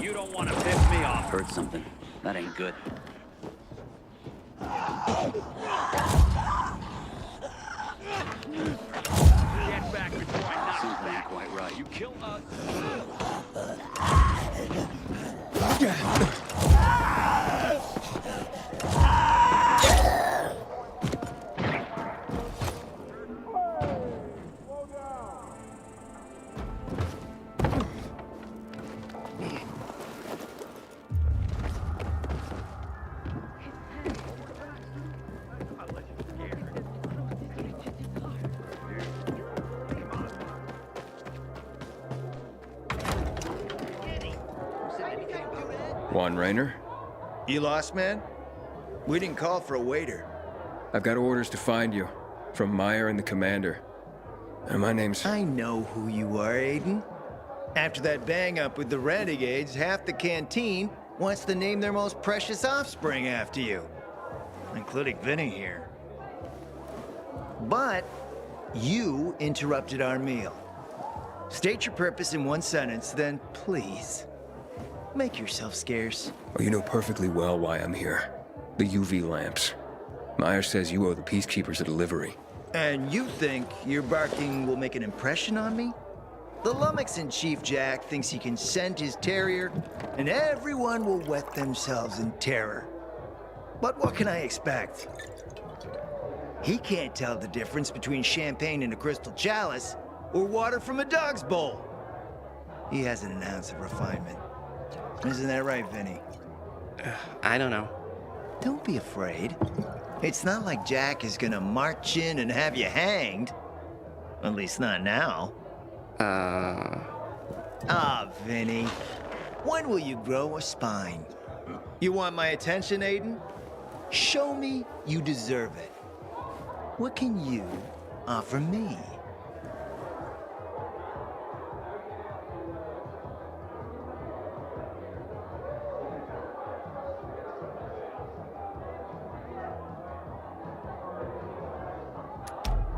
You don't want to piss me off. Heard something. That ain't good. Get back before I knock you back. Quite right. You kill us. Juan Raynor? You lost, man? We didn't call for a waiter. I've got orders to find you. From Meyer and the commander. And my name's... I know who you are, Aiden. After that bang-up with the Renegades, half the canteen wants to name their most precious offspring after you. Including Vinny here. But you interrupted our meal. State your purpose in one sentence, then please. Make yourself scarce. Well, you know perfectly well why I'm here. The UV lamps. Meyer says you owe the Peacekeepers a delivery. And you think your barking will make an impression on me? The Lummox-in-Chief Jack thinks he can scent his terrier, and everyone will wet themselves in terror. But what can I expect? He can't tell the difference between champagne in a crystal chalice or water from a dog's bowl. He hasn't an ounce of refinement. Isn't that right, Vinny? I don't know. Don't be afraid. It's not like Jack is gonna march in and have you hanged. At least not now. Vinny. When will you grow a spine? You want my attention, Aiden? Show me you deserve it. What can you offer me?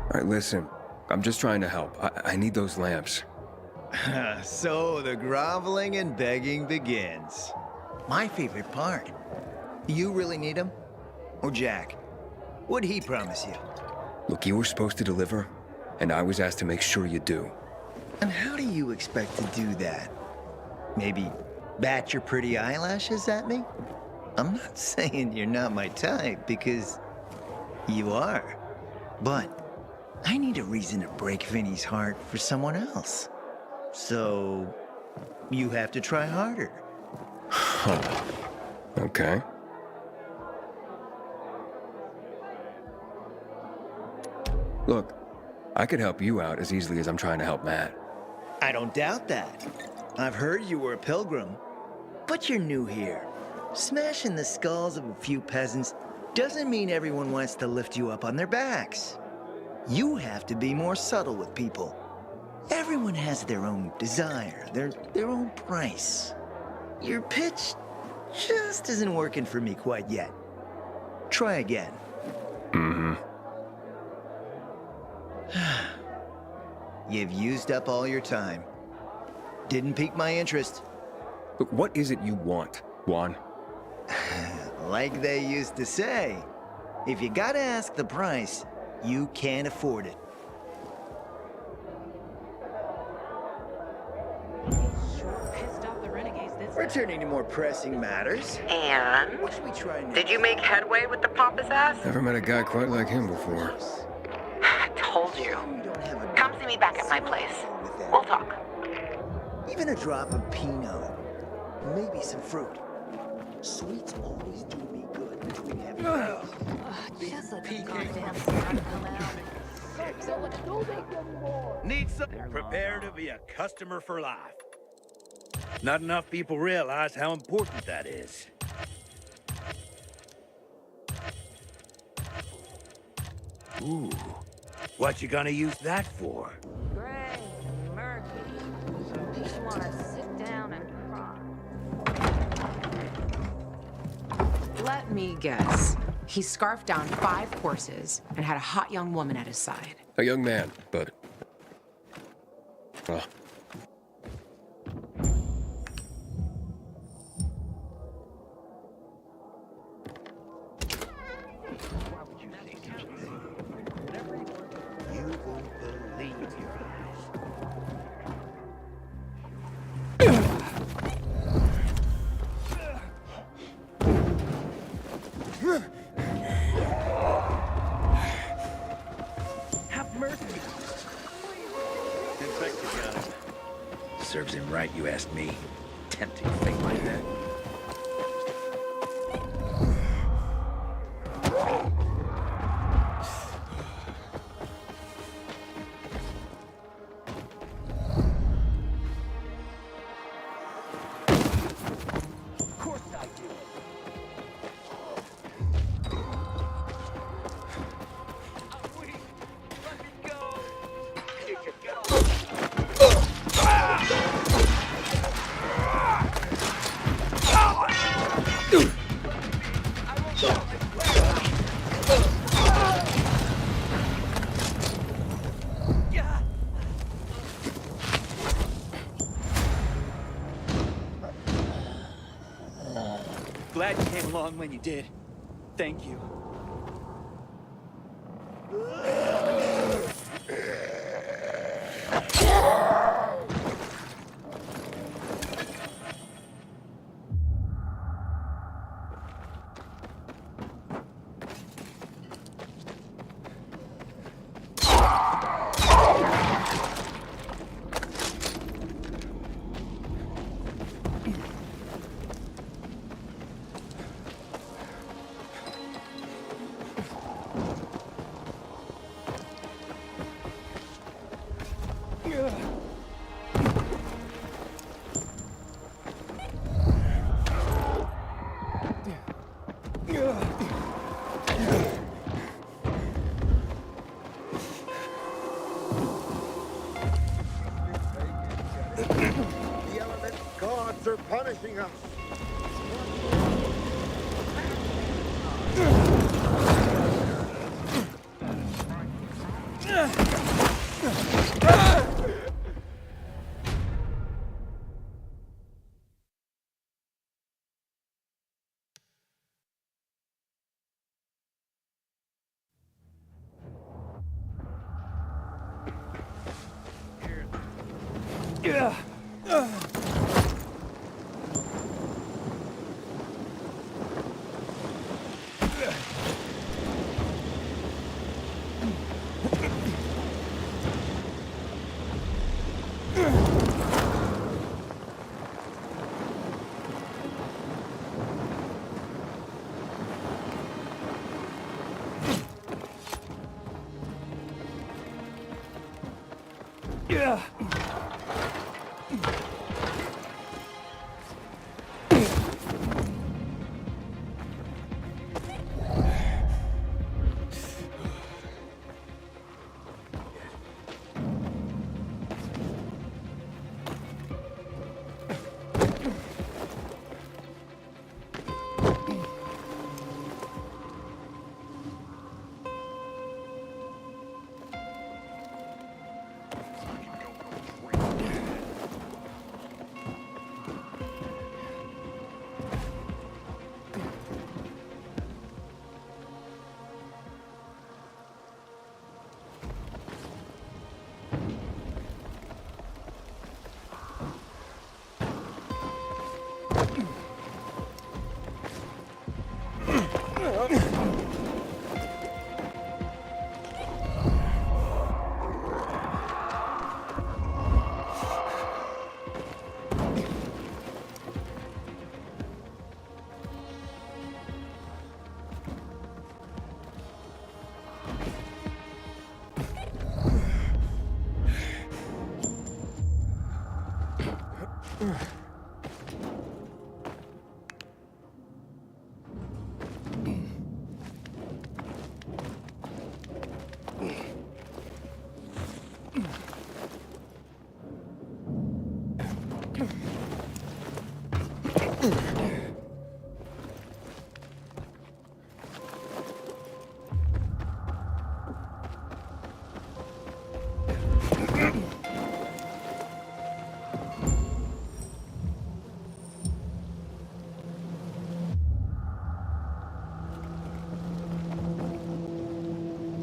All right, listen. I'm just trying to help. I need those lamps. So the groveling and begging begins. My favorite part. You really need him? Or Jack? What'd he promise you? Look, you were supposed to deliver, and I was asked to make sure you do. And how do you expect to do that? Maybe bat your pretty eyelashes at me? I'm not saying you're not my type, because you are. But I need a reason to break Vinny's heart for someone else. So you have to try harder. Huh. Okay. Look, I could help you out as easily as I'm trying to help Matt. I don't doubt that. I've heard you were a pilgrim, but you're new here. Smashing the skulls of a few peasants doesn't mean everyone wants to lift you up on their backs. You have to be more subtle with people. Everyone has their own desire, their own price. Your pitch just isn't working for me quite yet. Try again. Mm-hmm. You've used up all your time. Didn't pique my interest. Look, what is it you want, Juan? Like they used to say, if you gotta ask the price, you can't afford it. Returning to more pressing matters. And? Did you make headway with the pompous ass? Never met a guy quite like him before. I told you. Come see me back at my place. We'll talk. Even a drop of Pinot. Maybe some fruit. Sweets always do me good between heavy meals. Just let the goddamn sun come out. Need some. Prepare to be a customer for life. Not enough people realize how important that is. Ooh, what you gonna use that for? Gray, murky. You wanna sit down and cry. Let me guess. He scarfed down 5 horses and had a hot young woman at his side. A young man, but... well... Have mercy. Infected got him. Serves him right, you ask me. Tempting fate like that. glad you came along when you did. Thank you. The element gods are punishing us.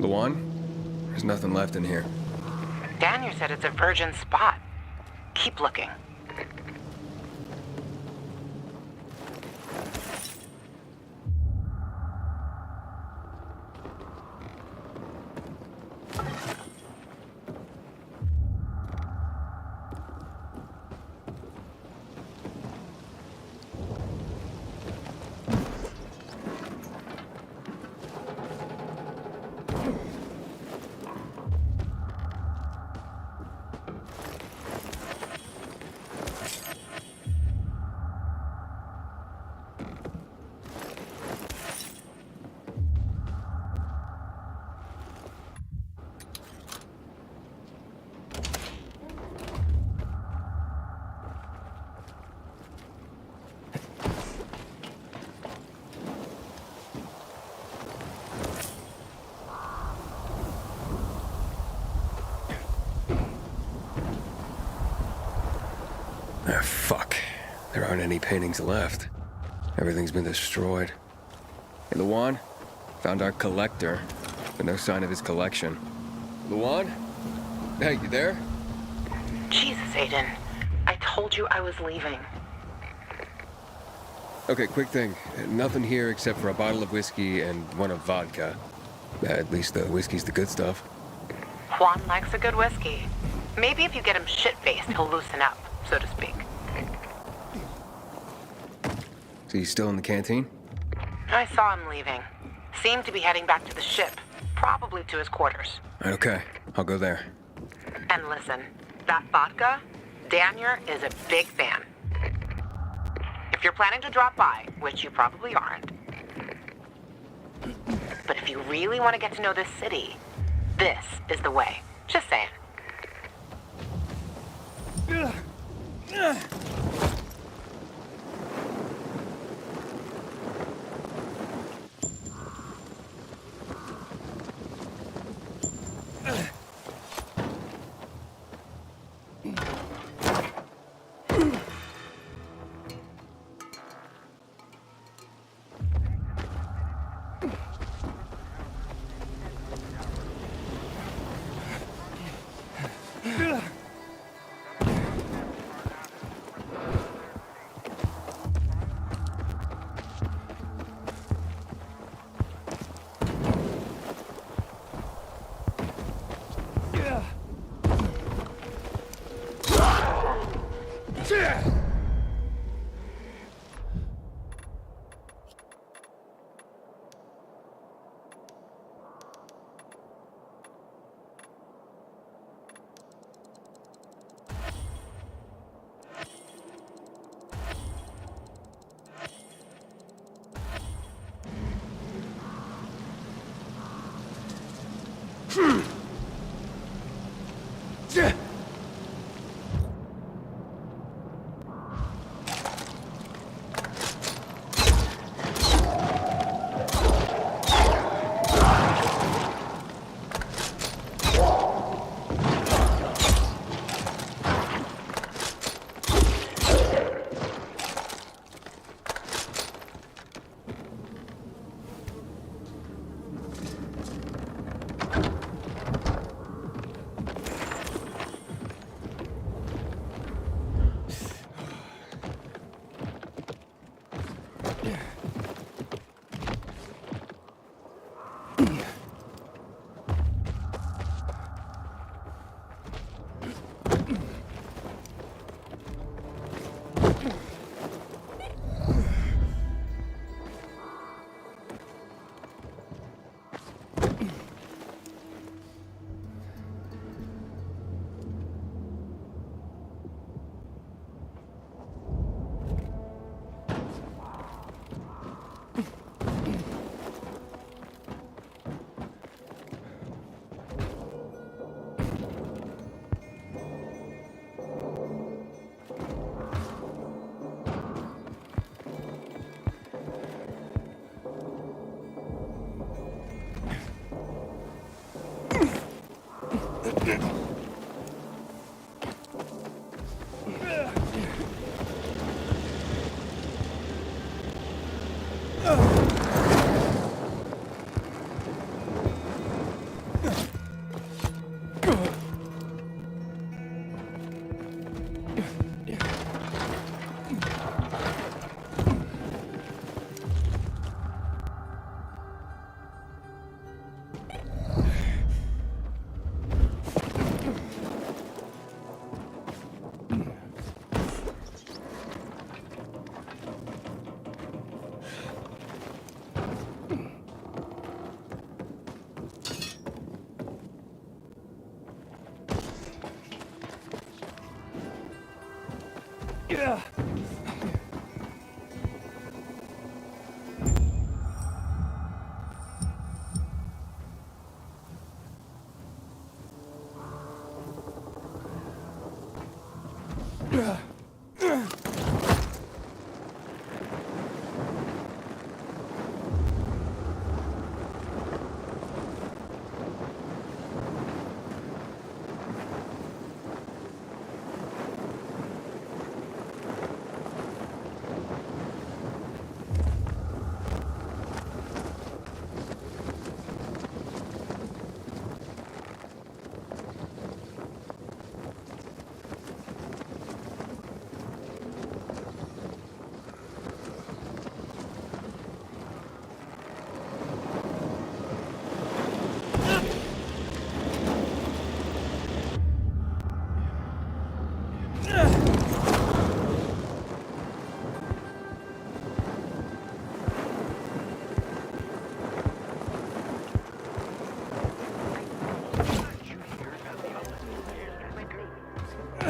Luan? There's nothing left in here. Daniel said it's a virgin spot. Keep looking. Ah, fuck. There aren't any paintings left. Everything's been destroyed. Hey, Luan? Found our collector, but no sign of his collection. Luan? Hey, you there? Jesus, Aiden. I told you I was leaving. Okay, quick thing. Nothing here except for a bottle of whiskey and one of vodka. At least the whiskey's the good stuff. Juan likes a good whiskey. Maybe if you get him shit-faced, he'll loosen up, so to speak. So he's still in the canteen? I saw him leaving. Seemed to be heading back to the ship, probably to his quarters. Okay, I'll go there. And listen, that vodka, Daniel is a big fan. If you're planning to drop by, which you probably aren't, but if you really want to get to know this city, this is the way. Just saying. Yeah.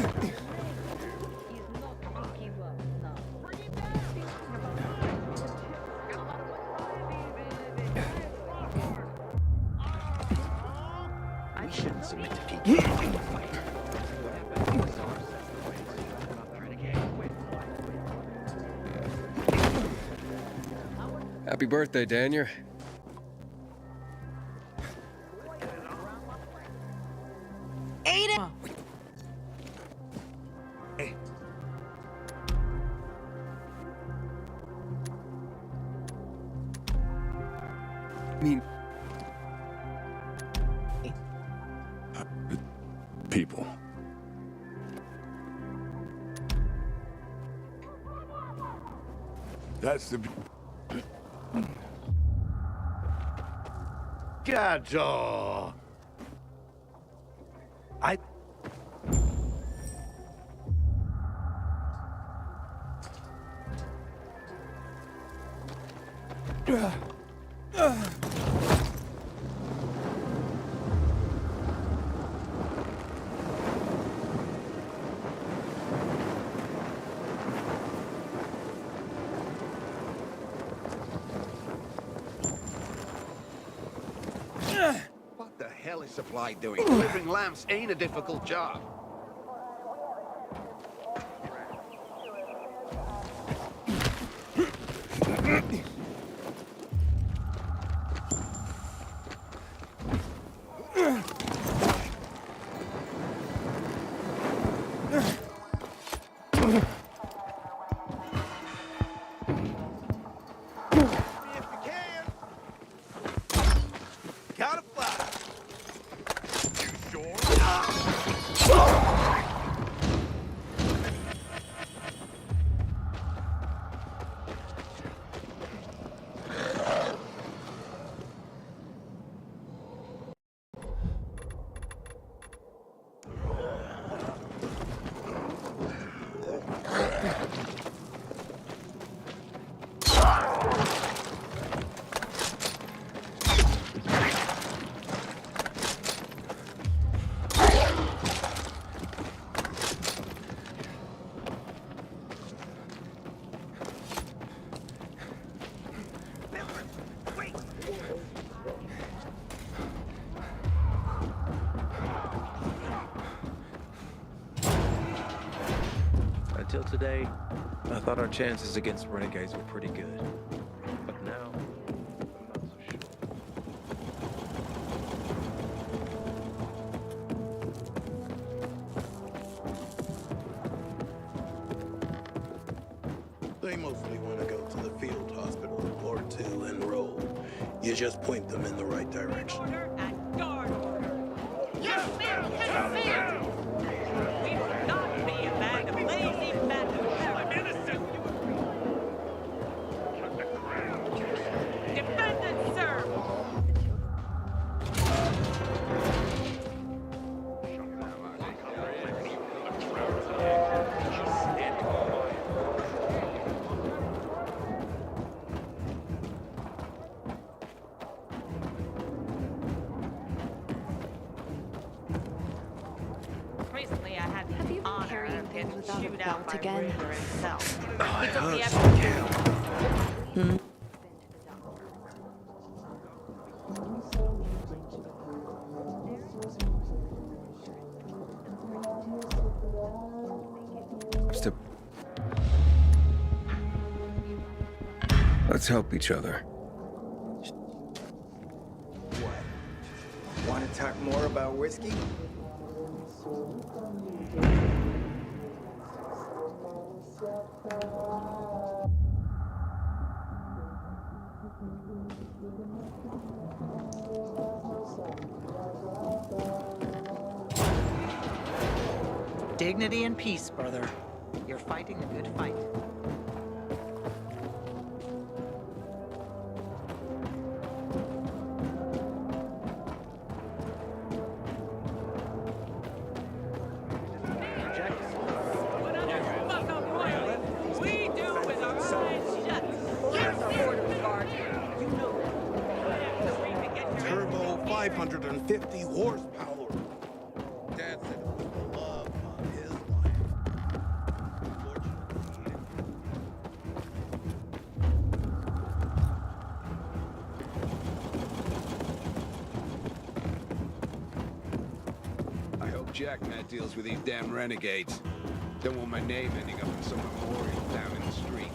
We shouldn't submit to PK. Happy birthday, Daniel. Aiden! I mean... People. That's the... Gotcha. I... What the hell is Supply doing? Delivering lamps ain't a difficult job. Gotta fly. You Until today, I thought our chances against renegades were pretty good. But now, I'm not so sure. They mostly want to go to the field hospital or to enroll. You just point them in the right direction. Yes, ma'am! Yes, ma'am! We will not be a band of lazy men. I'm innocent! Defendant, sir! Recently, I had the honor of getting chewed out by Ruger himself. He took me Let's help each other. Want to talk more about whiskey? Dignity and peace, brother. You're fighting a good fight. We do with our eyes shut. Turbo 550 horsepower. Dad said it was the love on his line. jackmat deals with these damn renegades. Don't want my name ending up in some memorial down in the streets.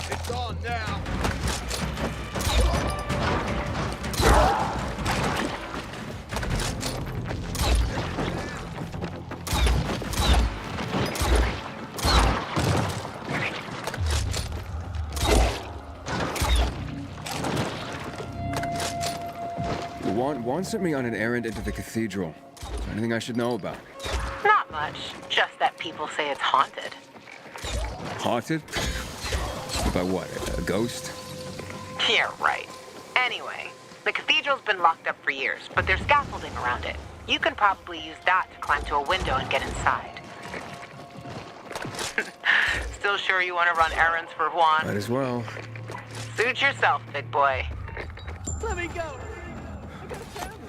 It's on now. Juan sent me on an errand into the cathedral. Anything I should know about? Not much. Just that people say it's haunted. Haunted? By what? A ghost? Yeah, right. Anyway, the cathedral's been locked up for years, but there's scaffolding around it. You can probably use that to climb to a window and get inside. Still sure you want to run errands for Juan? Might as well. Suit yourself, big boy. Let me go. I got a family.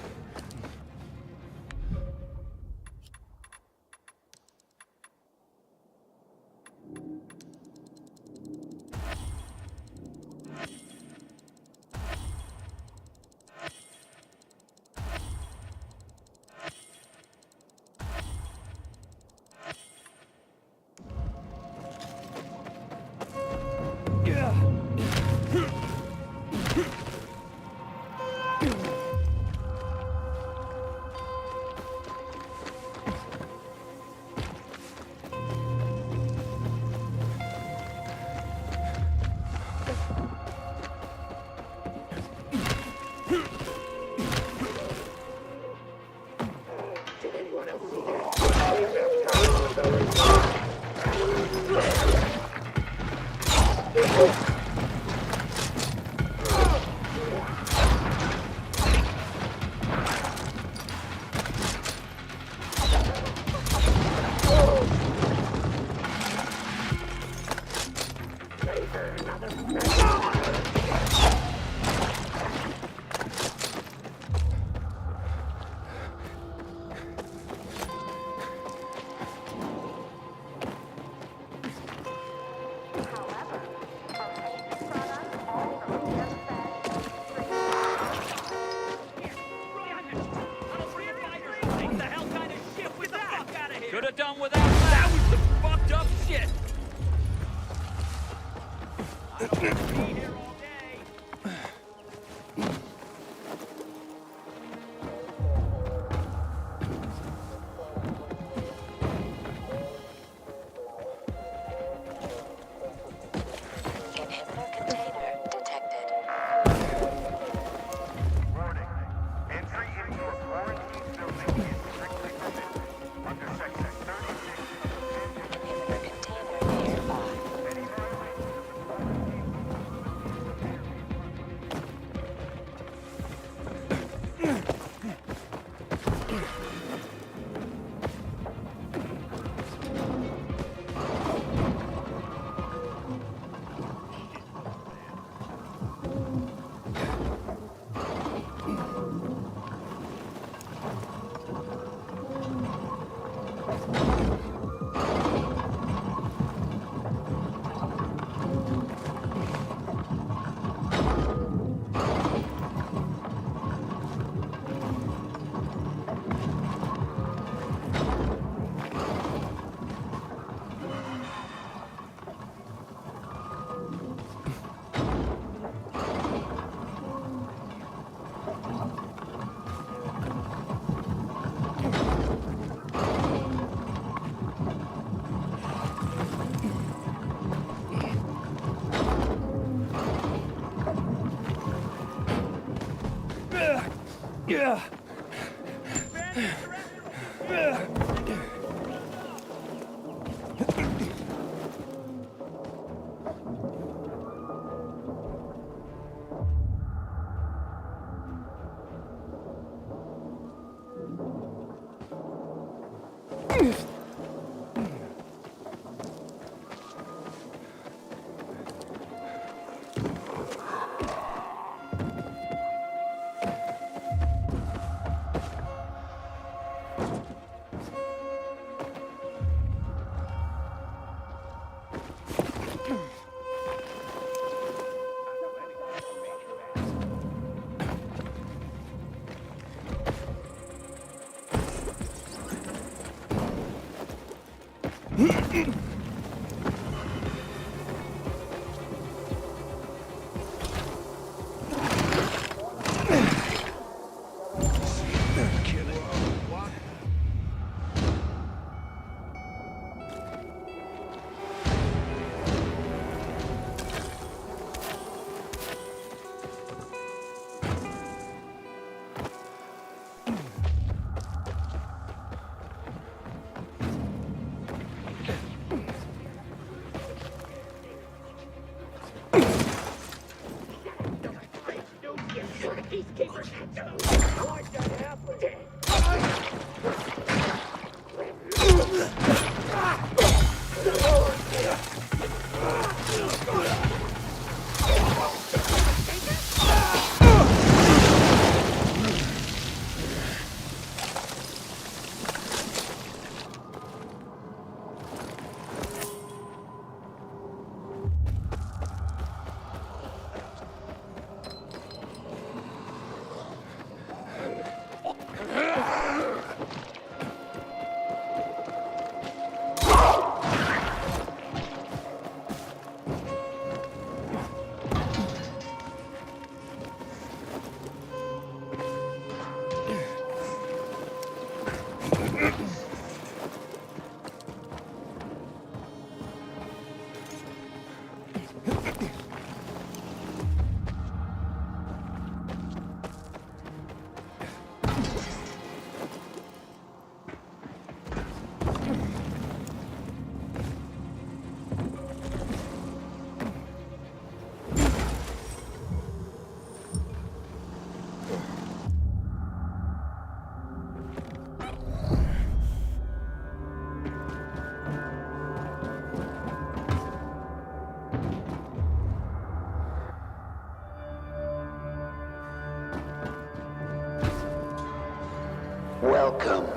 Welcome,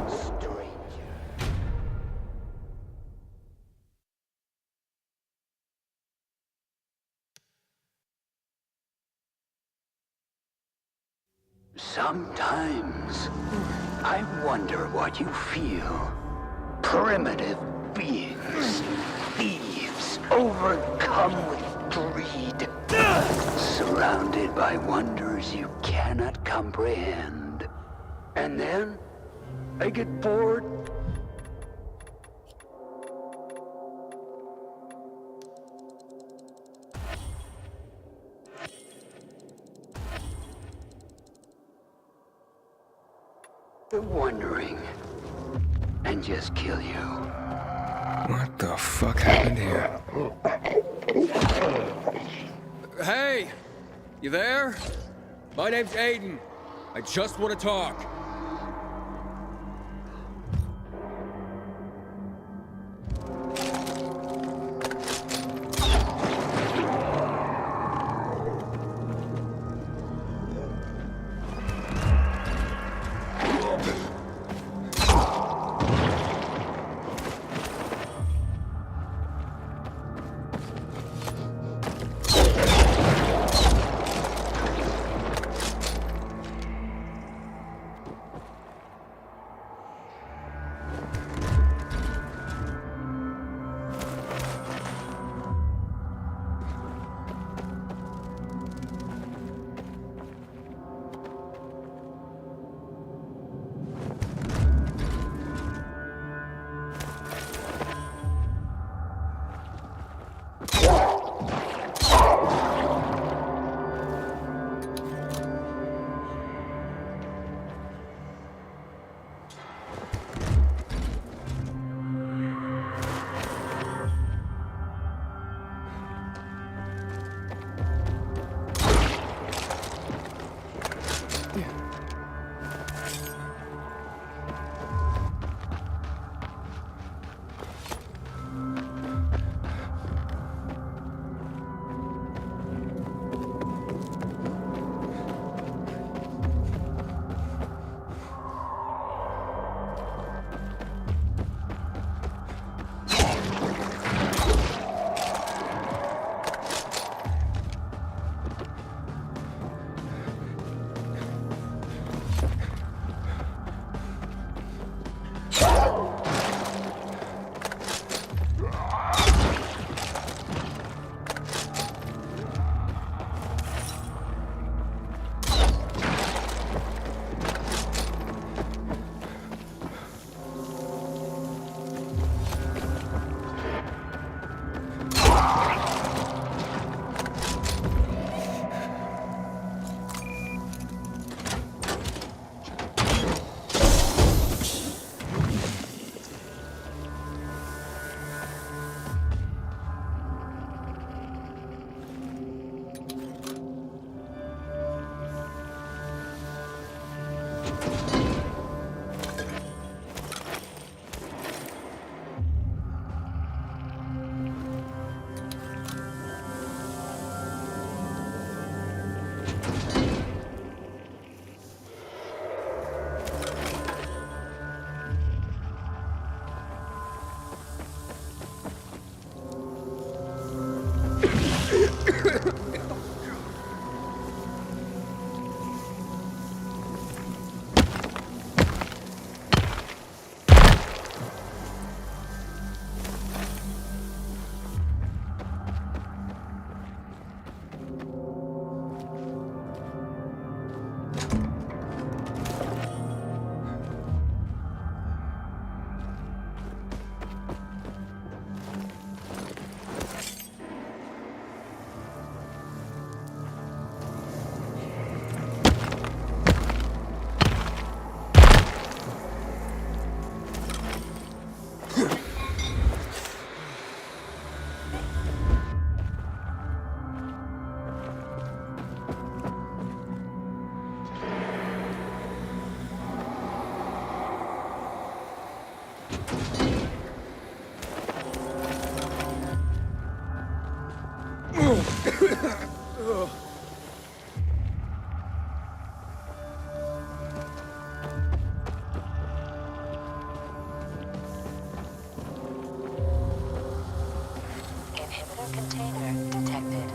stranger. Sometimes I wonder what you feel. Primitive beings, thieves, overcome with greed, surrounded by wonders you cannot comprehend. And then I get bored. Wondering, and just kill you. What the fuck happened here? Hey! You there? My name's Aiden. I just want to talk. Inhibitor container detected.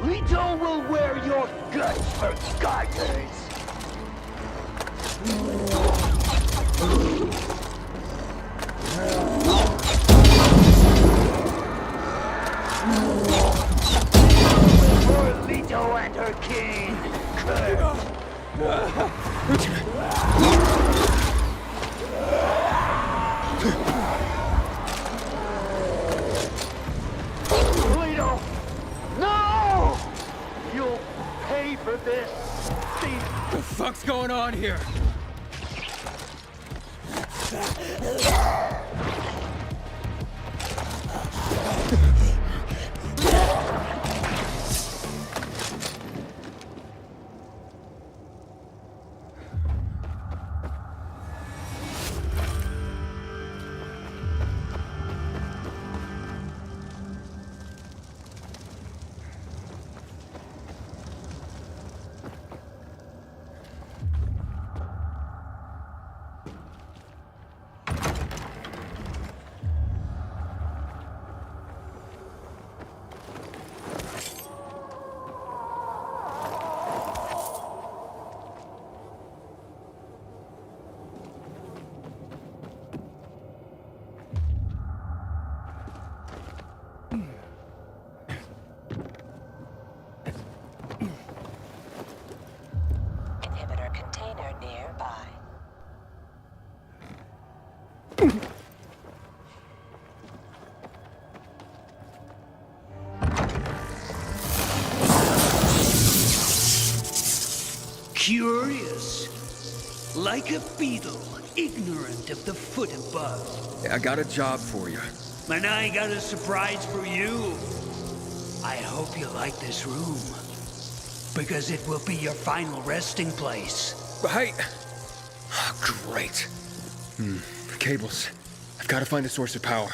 Lito will wear your guts for starters. For Lito and her king. Lito! No! You'll pay for this. What the fuck's going on here? Inhibitor container nearby. Curious. Like a beetle, ignorant of the foot above. I got a job for you. And I got a surprise for you. I hope you like this room. Because it will be your final resting place. Hey! Oh, great. Cables. I've got to find a source of power.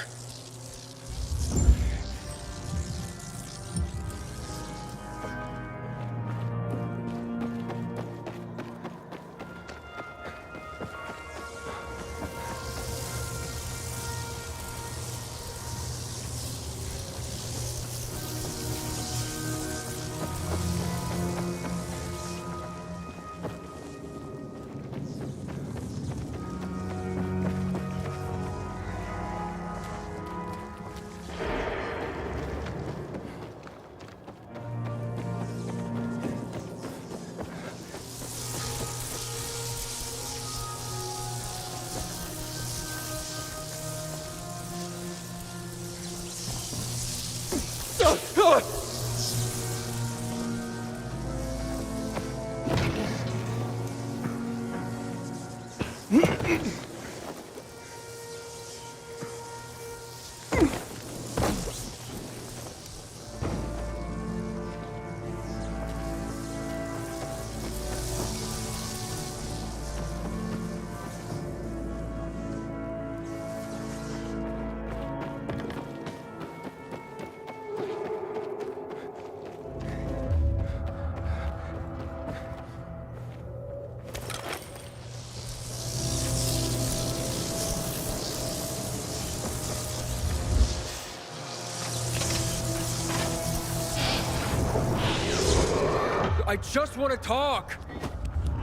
I just want to talk.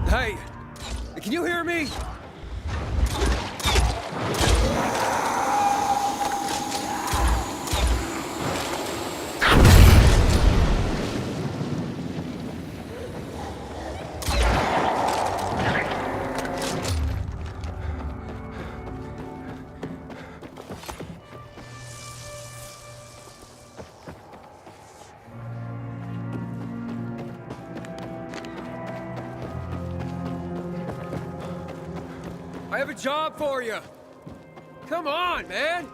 Hey, can you hear me? I have a job for you. Come on, man.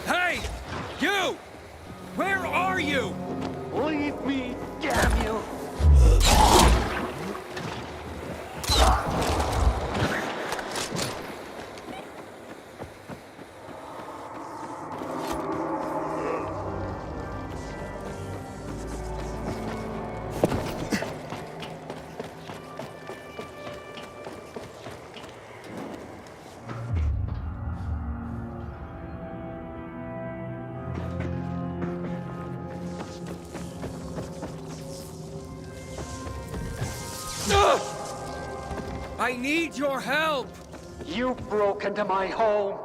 Hey! You! Where are you? Leave me, damn you! I need your help! You broke into my home.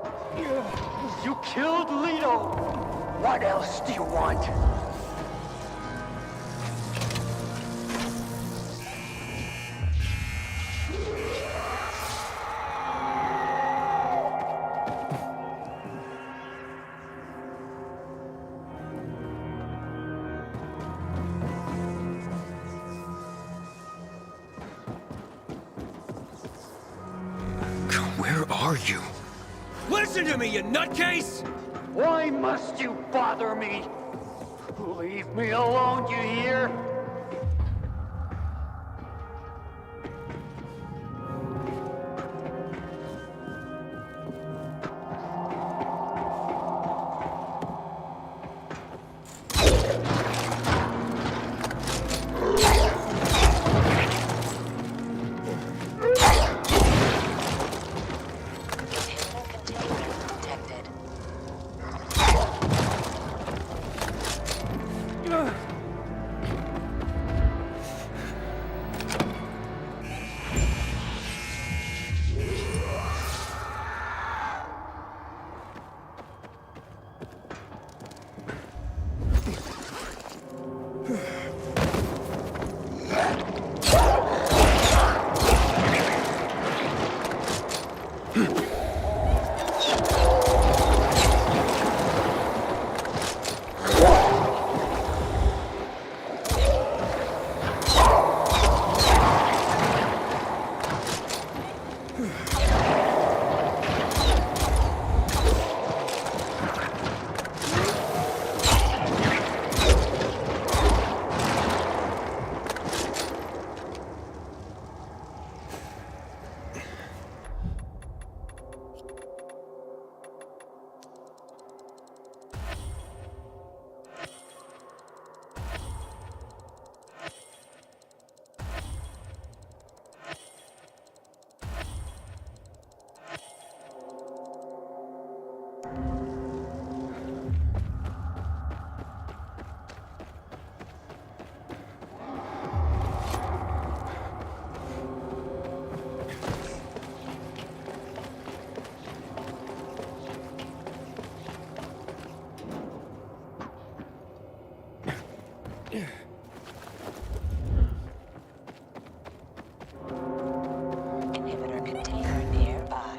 You killed Lito. What else do you want? Where are you? Listen to me, you nutcase! Why must you bother me? Leave me alone, you hear? Inhibitor container nearby.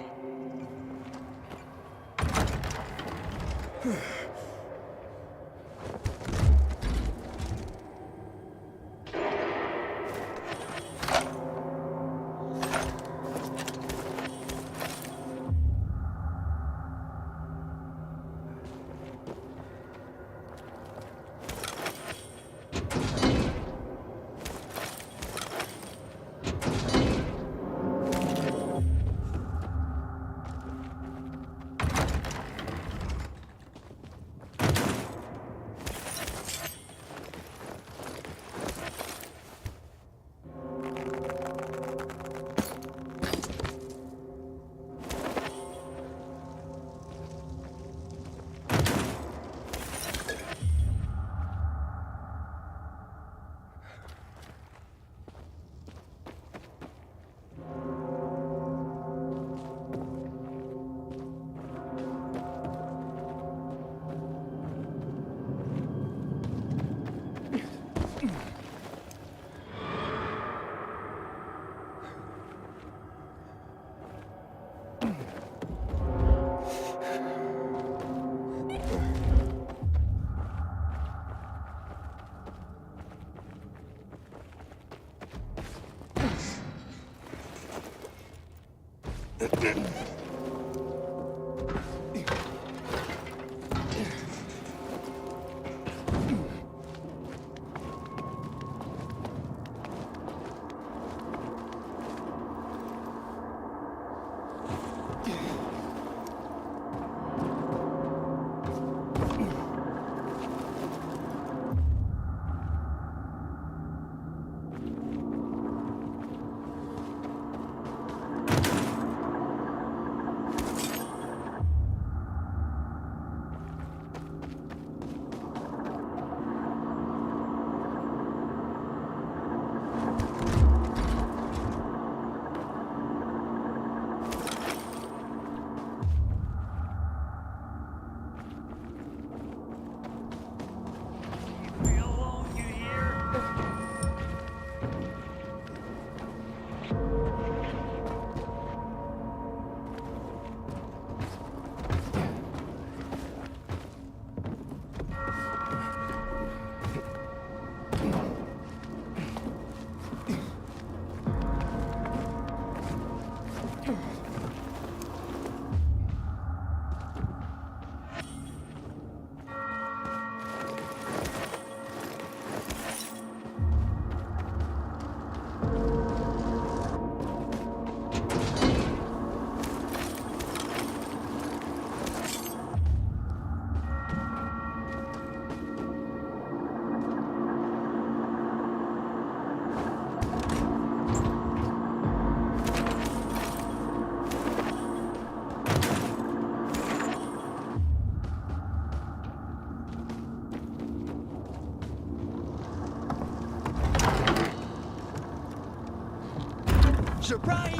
Surprise!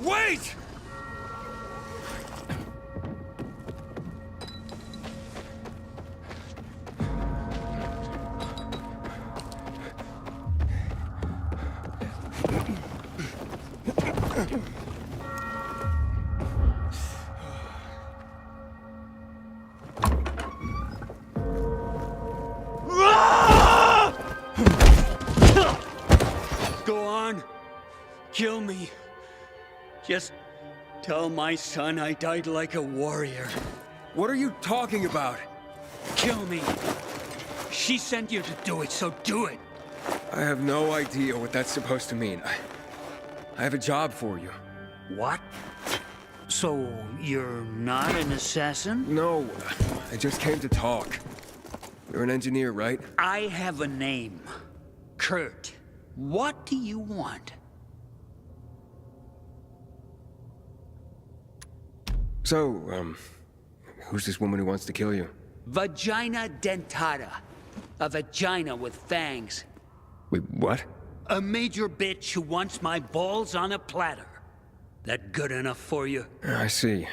Wait! Go on. Kill me. Just tell my son I died like a warrior. What are you talking about? Kill me. She sent you to do it, so do it. I have no idea what that's supposed to mean. I have a job for you. What? So, you're not an assassin? No, I just came to talk. You're an engineer, right? I have a name. Kurt. What do you want? So, who's this woman who wants to kill you? Vagina dentata. A vagina with fangs. Wait, what? A major bitch who wants my balls on a platter. That good enough for you? I see.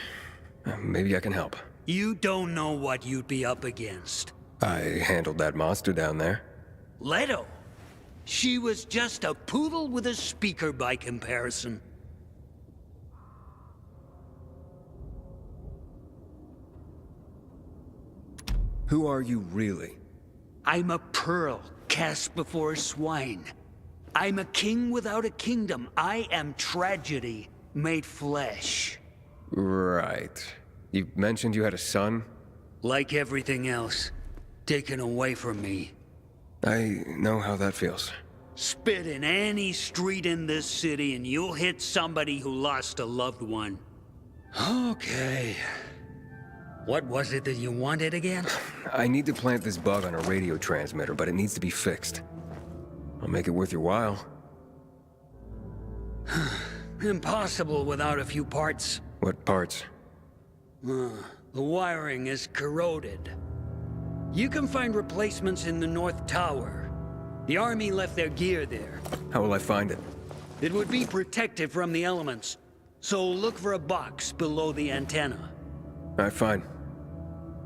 Maybe I can help. You don't know what you'd be up against. I handled that monster down there. Leto. She was just a poodle with a speaker by comparison. Who are you really? I'm a pearl cast before swine. I'm a king without a kingdom. I am tragedy made flesh. Right. You mentioned you had a son? Like everything else, taken away from me. I know how that feels. Spit in any street in this city and you'll hit somebody who lost a loved one. Okay. What was it that you wanted again? I need to plant this bug on a radio transmitter, but it needs to be fixed. I'll make it worth your while. Impossible without a few parts. What parts? The wiring is corroded. You can find replacements in the North Tower. The army left their gear there. How will I find it? It would be protected from the elements, so look for a box below the antenna. Alright, fine.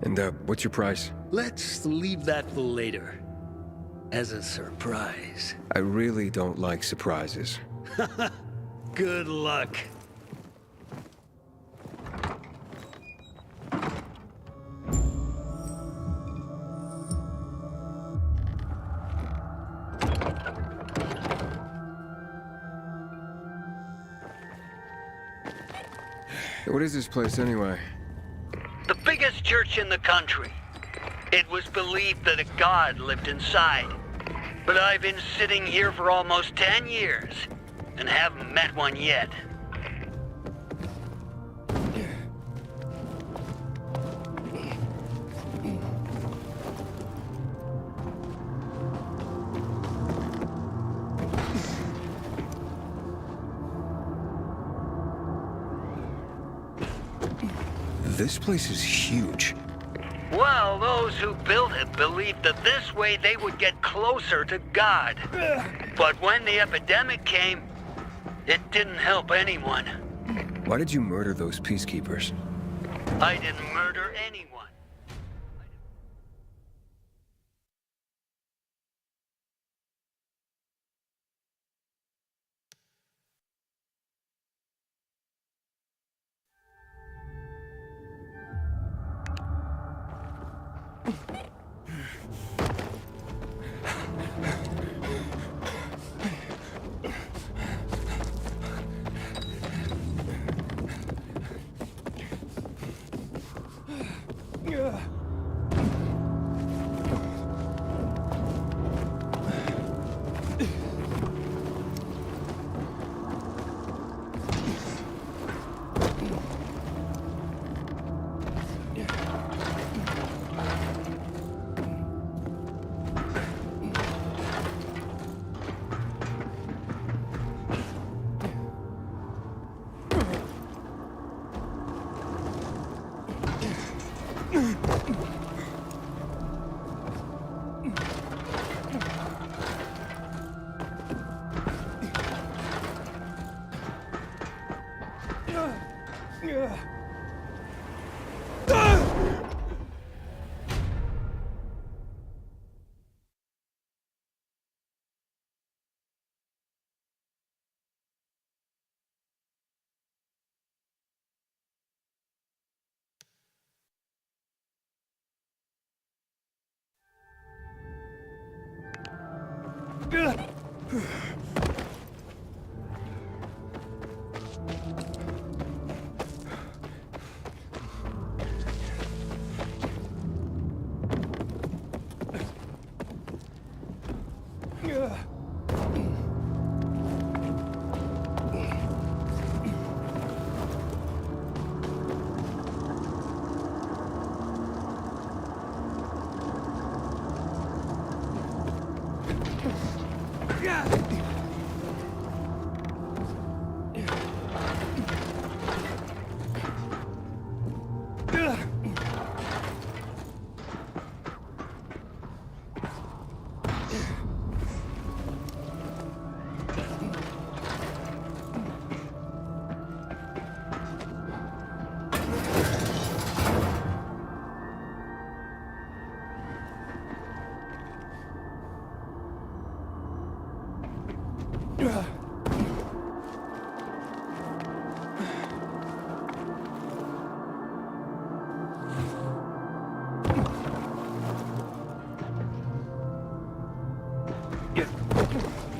And, what's your price? Let's leave that for later. As a surprise. I really don't like surprises. Good luck. What is this place, anyway? The biggest church in the country. It was believed that a god lived inside. But I've been sitting here for almost 10 years, and haven't met one yet. This place is huge. Well, those who built it believed that this way they would get closer to God. But when the epidemic came, it didn't help anyone. Why did you murder those peacekeepers? I didn't murder anyone.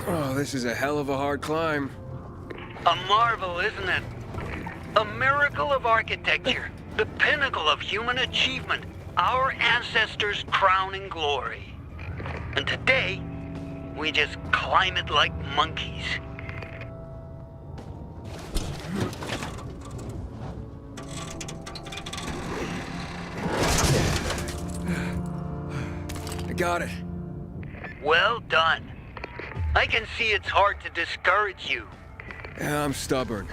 Oh, this is a hell of a hard climb. A marvel, isn't it? A miracle of architecture, the pinnacle of human achievement, our ancestors' crowning glory. And today, we just climb it like monkeys. I got it. Well done. I can see it's hard to discourage you. Yeah, I'm stubborn.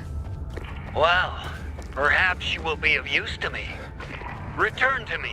Well, perhaps you will be of use to me. Return to me.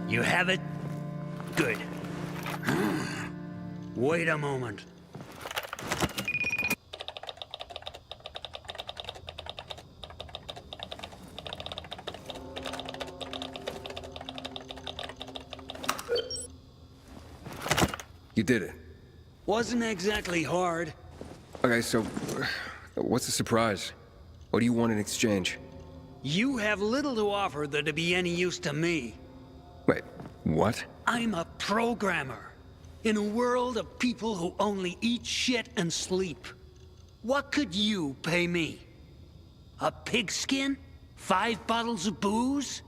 You have it? Good. Wait a moment. You did it. Wasn't exactly hard. Okay, so what's the surprise? What do you want in exchange? You have little to offer that'd be any use to me. Wait, what? I'm a programmer. In a world of people who only eat shit and sleep. What could you pay me? A pigskin? 5 bottles of booze?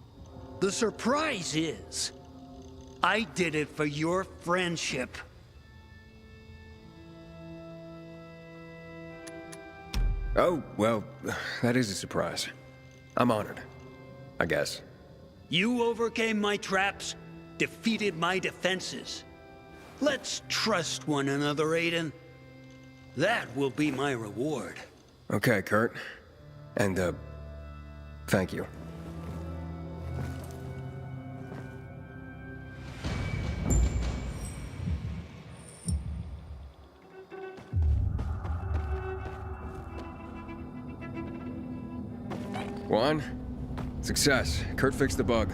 The surprise is, I did it for your friendship. Oh, well, that is a surprise. I'm honored, I guess. You overcame my traps, defeated my defenses. Let's trust one another, Aiden. That will be my reward. Okay, Kurt. And, thank you. One, success. Kurt fixed the bug.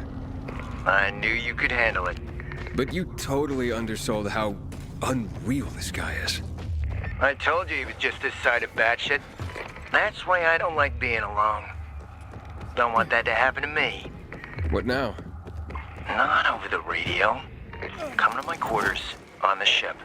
I knew you could handle it. But you totally undersold how unreal this guy is. I told you he was just this side of batshit. That's why I don't like being alone. Don't want that to happen to me. What now? Not over the radio. Come to my quarters on the ship.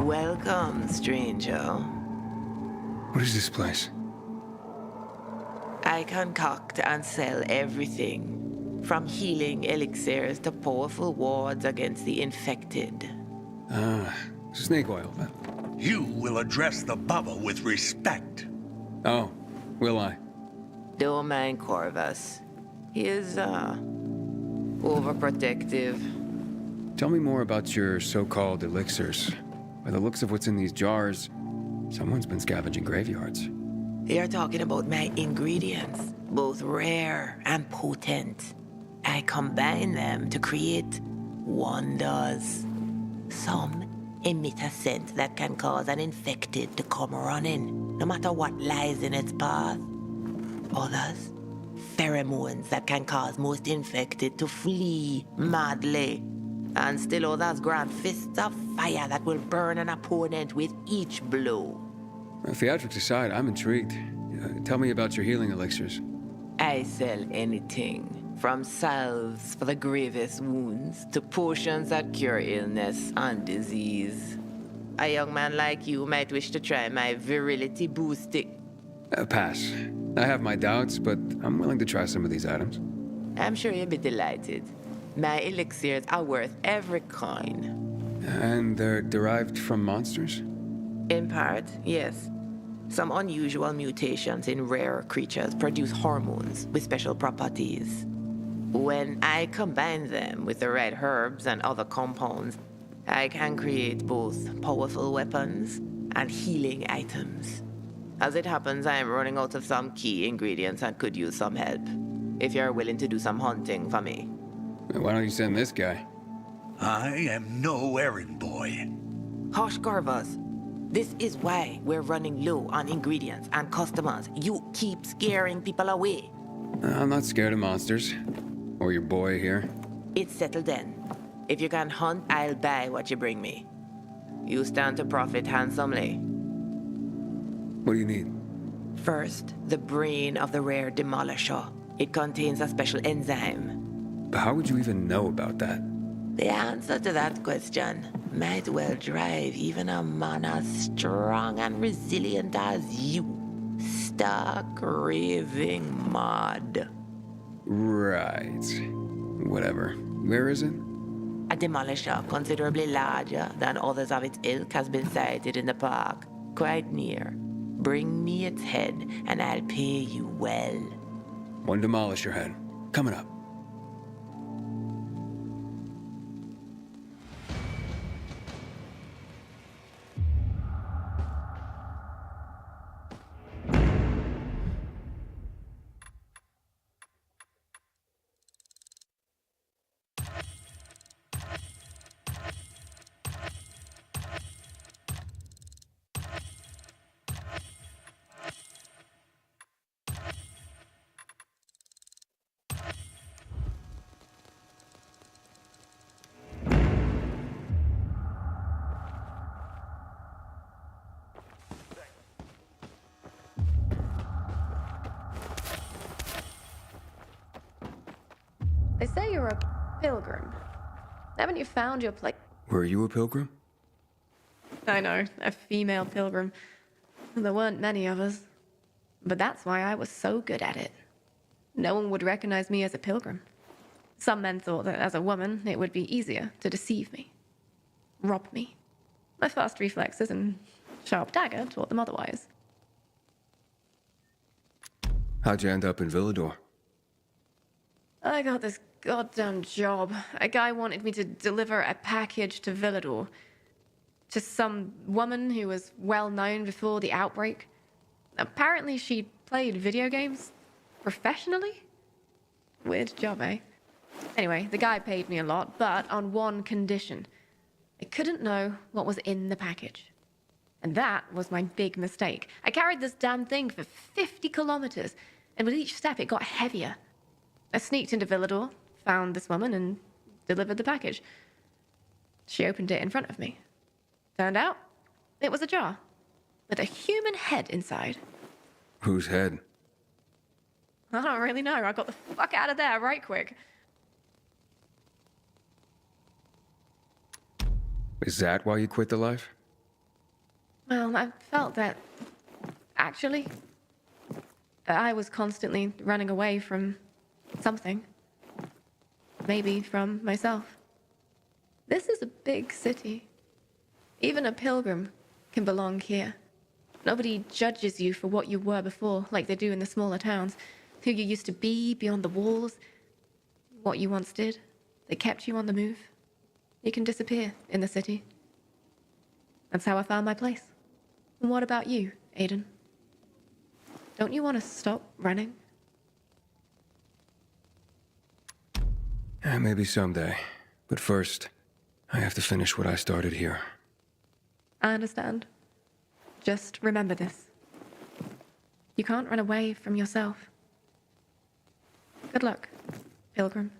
Welcome, stranger. What is this place? I concoct and sell everything, from healing elixirs to powerful wards against the infected. Snake oil. You will address the Bubba with respect. Oh, will I? Don't mind Corvus. He is, overprotective. Tell me more about your so-called elixirs. By the looks of what's in these jars, someone's been scavenging graveyards. You're talking about my ingredients, both rare and potent. I combine them to create wonders. Some emit a scent that can cause an infected to come running, no matter what lies in its path. Others, pheromones that can cause most infected to flee madly. And still others grant fists of fire that will burn an opponent with each blow. Theatrics aside, I'm intrigued. Tell me about your healing elixirs. I sell anything, from salves for the gravest wounds to potions that cure illness and disease. A young man like you might wish to try my virility boosting. Pass. I have my doubts, but I'm willing to try some of these items. I'm sure you'll be delighted. My elixirs are worth every coin. And they're derived from monsters? In part, yes. Some unusual mutations in rare creatures produce hormones with special properties. When I combine them with the right herbs and other compounds, I can create both powerful weapons and healing items. As it happens, I am running out of some key ingredients and could use some help. If you're willing to do some hunting for me. Why don't you send this guy? I am no errand boy. Hush, Garvas. This is why we're running low on ingredients and customers. You keep scaring people away. I'm not scared of monsters. Or your boy here. It's settled then. If you can hunt, I'll buy what you bring me. You stand to profit handsomely. What do you need? First, the brain of the rare demolisher. It contains a special enzyme. But how would you even know about that? The answer to that question might well drive even a man as strong and resilient as you. Stark raving mad. Right. Whatever. Where is it? A demolisher considerably larger than others of its ilk has been sighted in the park, quite near. Bring me its head, and I'll pay you well. One demolisher head. Coming up. They say you're a pilgrim. Haven't you found your place? Were you a pilgrim? I know, a female pilgrim. There weren't many of us. But that's why I was so good at it. No one would recognize me as a pilgrim. Some men thought that as a woman, it would be easier to deceive me, rob me. My fast reflexes and sharp dagger taught them otherwise. How'd you end up in Villador? I got this goddamn job. A guy wanted me to deliver a package to Villador. To some woman who was well known before the outbreak. Apparently she played video games professionally? Weird job, eh? Anyway, the guy paid me a lot, but on one condition. I couldn't know what was in the package. And that was my big mistake. I carried this damn thing for 50 kilometers, and with each step it got heavier. I sneaked into Villador, found this woman, and delivered the package. She opened it in front of me. Turned out, it was a jar with a human head inside. Whose head? I don't really know. I got the fuck out of there right quick. Is that why you quit the life? Well, I felt that, actually, that I was constantly running away from something. Maybe from myself. This is a big city. Even a pilgrim can belong here. Nobody judges you for what you were before, like they do in the smaller towns. Who you used to be beyond the walls. What you once did. They kept you on the move. You can disappear in the city. That's how I found my place. And what about you, Aiden? Don't you want to stop running? Maybe someday. But first, I have to finish what I started here. I understand. Just remember this. You can't run away from yourself. Good luck, pilgrim.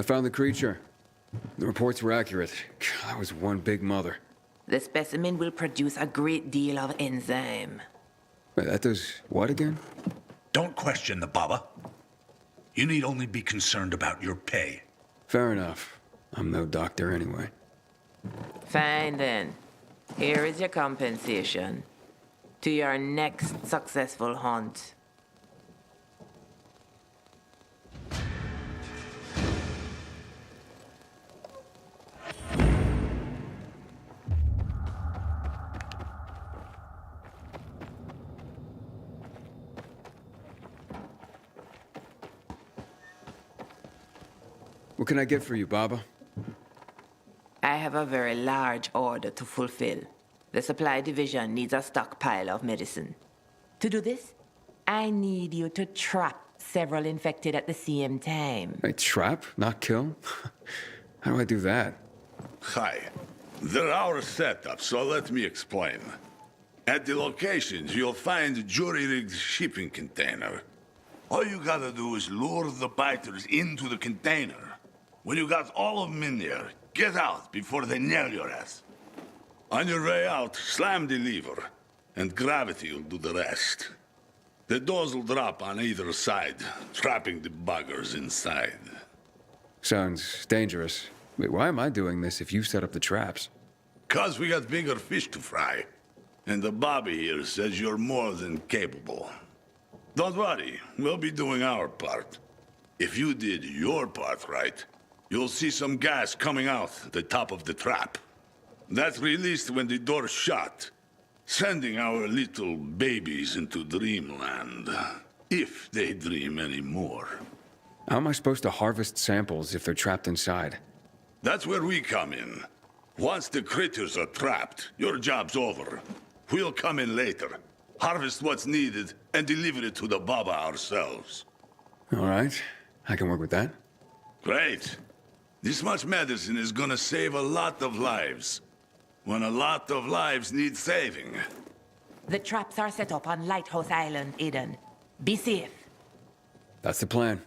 I found the creature. The reports were accurate. That was one big mother. The specimen will produce a great deal of enzyme. Wait, that does what again? Don't question the Baba. You need only be concerned about your pay. Fair enough. I'm no doctor anyway. Fine then. Here is your compensation. To your next successful hunt. What can I get for you, Baba? I have a very large order to fulfill. The supply division needs a stockpile of medicine. To do this, I need you to trap several infected at the same time. Wait, trap, not kill? How do I do that? Hi. They're our setup, so let me explain. At the locations, you'll find a jury-rigged shipping container. All you gotta do is lure the biters into the container. When you got all of them in there, get out before they nail your ass. On your way out, slam the lever, and gravity will do the rest. The doors will drop on either side, trapping the buggers inside. Sounds dangerous. Wait, why am I doing this if you set up the traps? 'Cause we got bigger fish to fry. And the Bobby here says you're more than capable. Don't worry, we'll be doing our part. If you did your part right, you'll see some gas coming out the top of the trap. That's released when the door's shut, sending our little babies into dreamland. If they dream anymore. How am I supposed to harvest samples if they're trapped inside? That's where we come in. Once the critters are trapped, your job's over. We'll come in later, harvest what's needed, and deliver it to the Baba ourselves. All right, I can work with that. Great. This much medicine is gonna save a lot of lives. When a lot of lives need saving. The traps are set up on Lighthouse Island, Aiden. Be safe. That's the plan.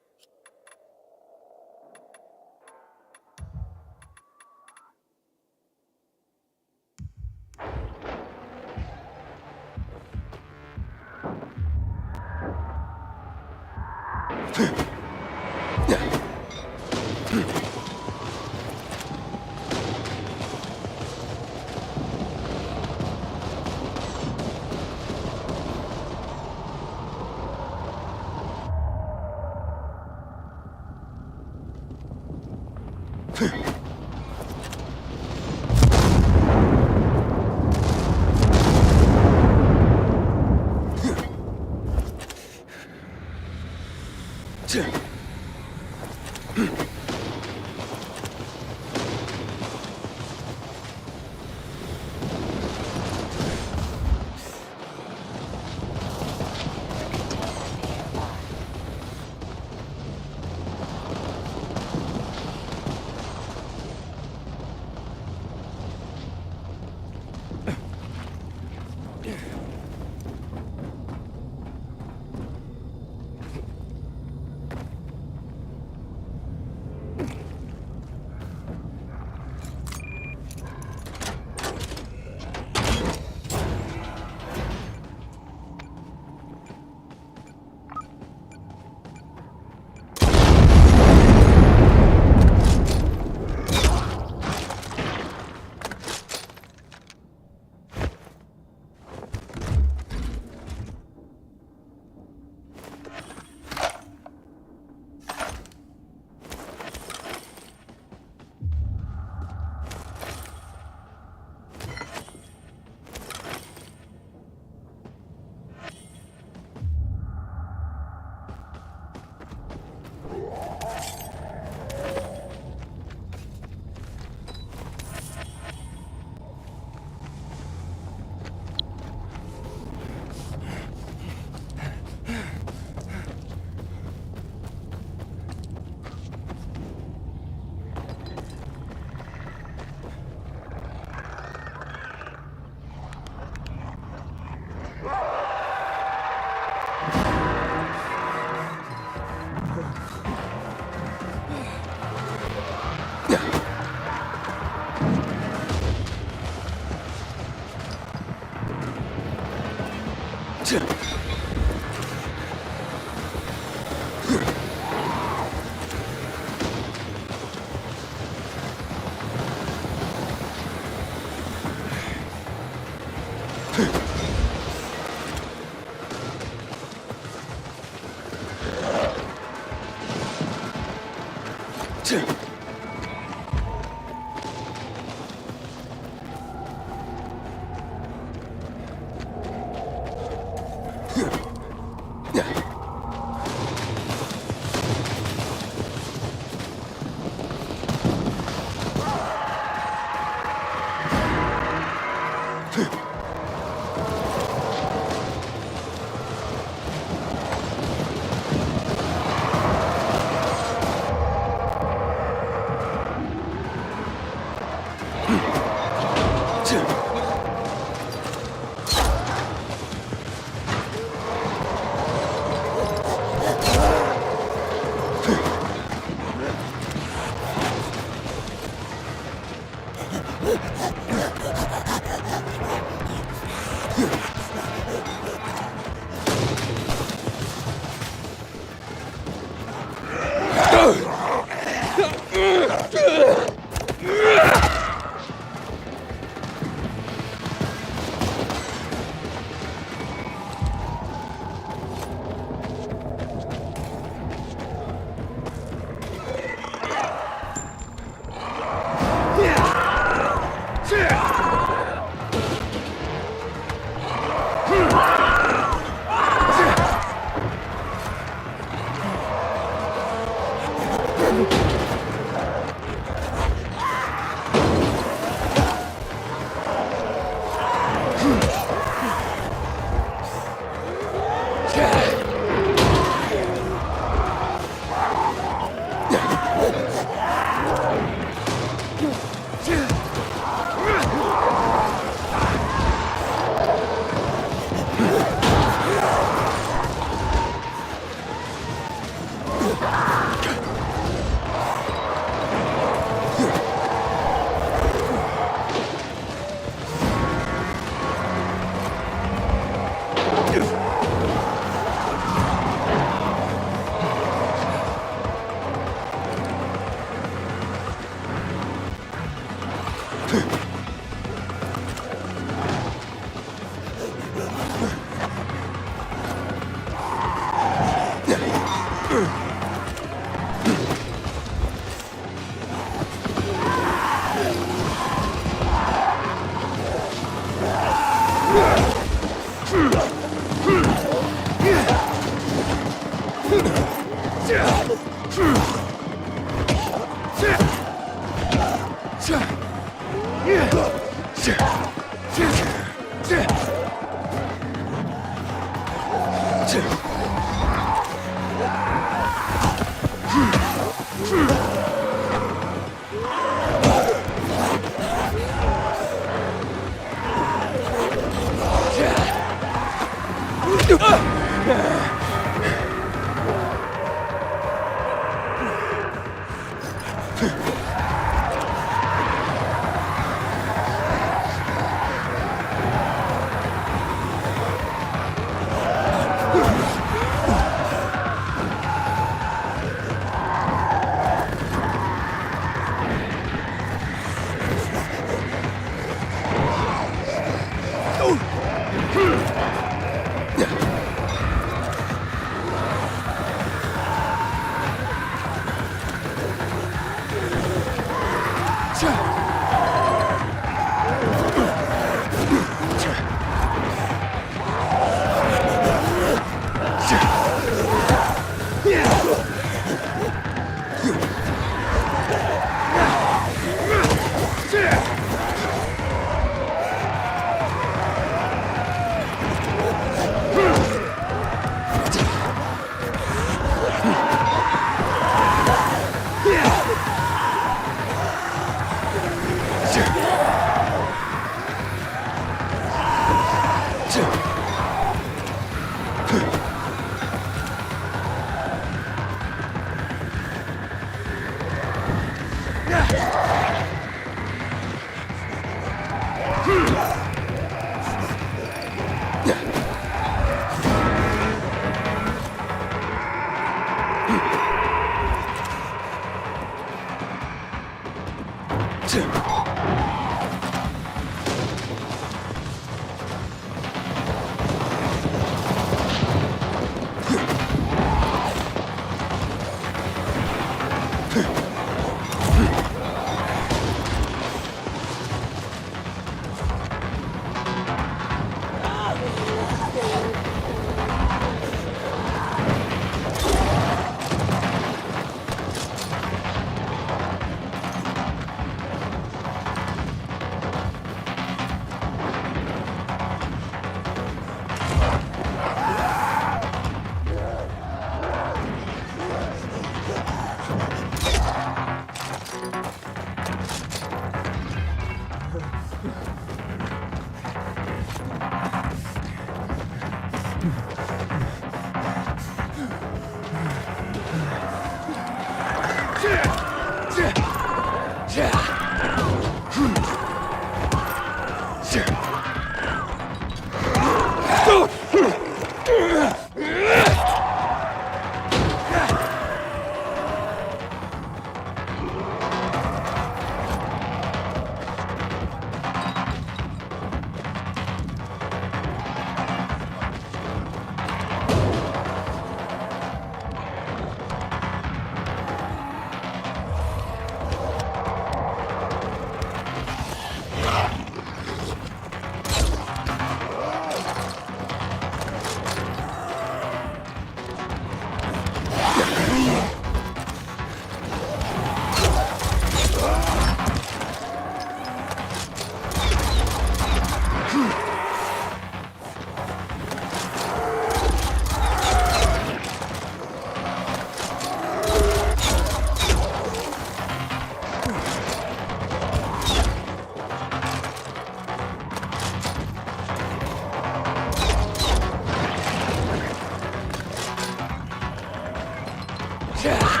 Yeah.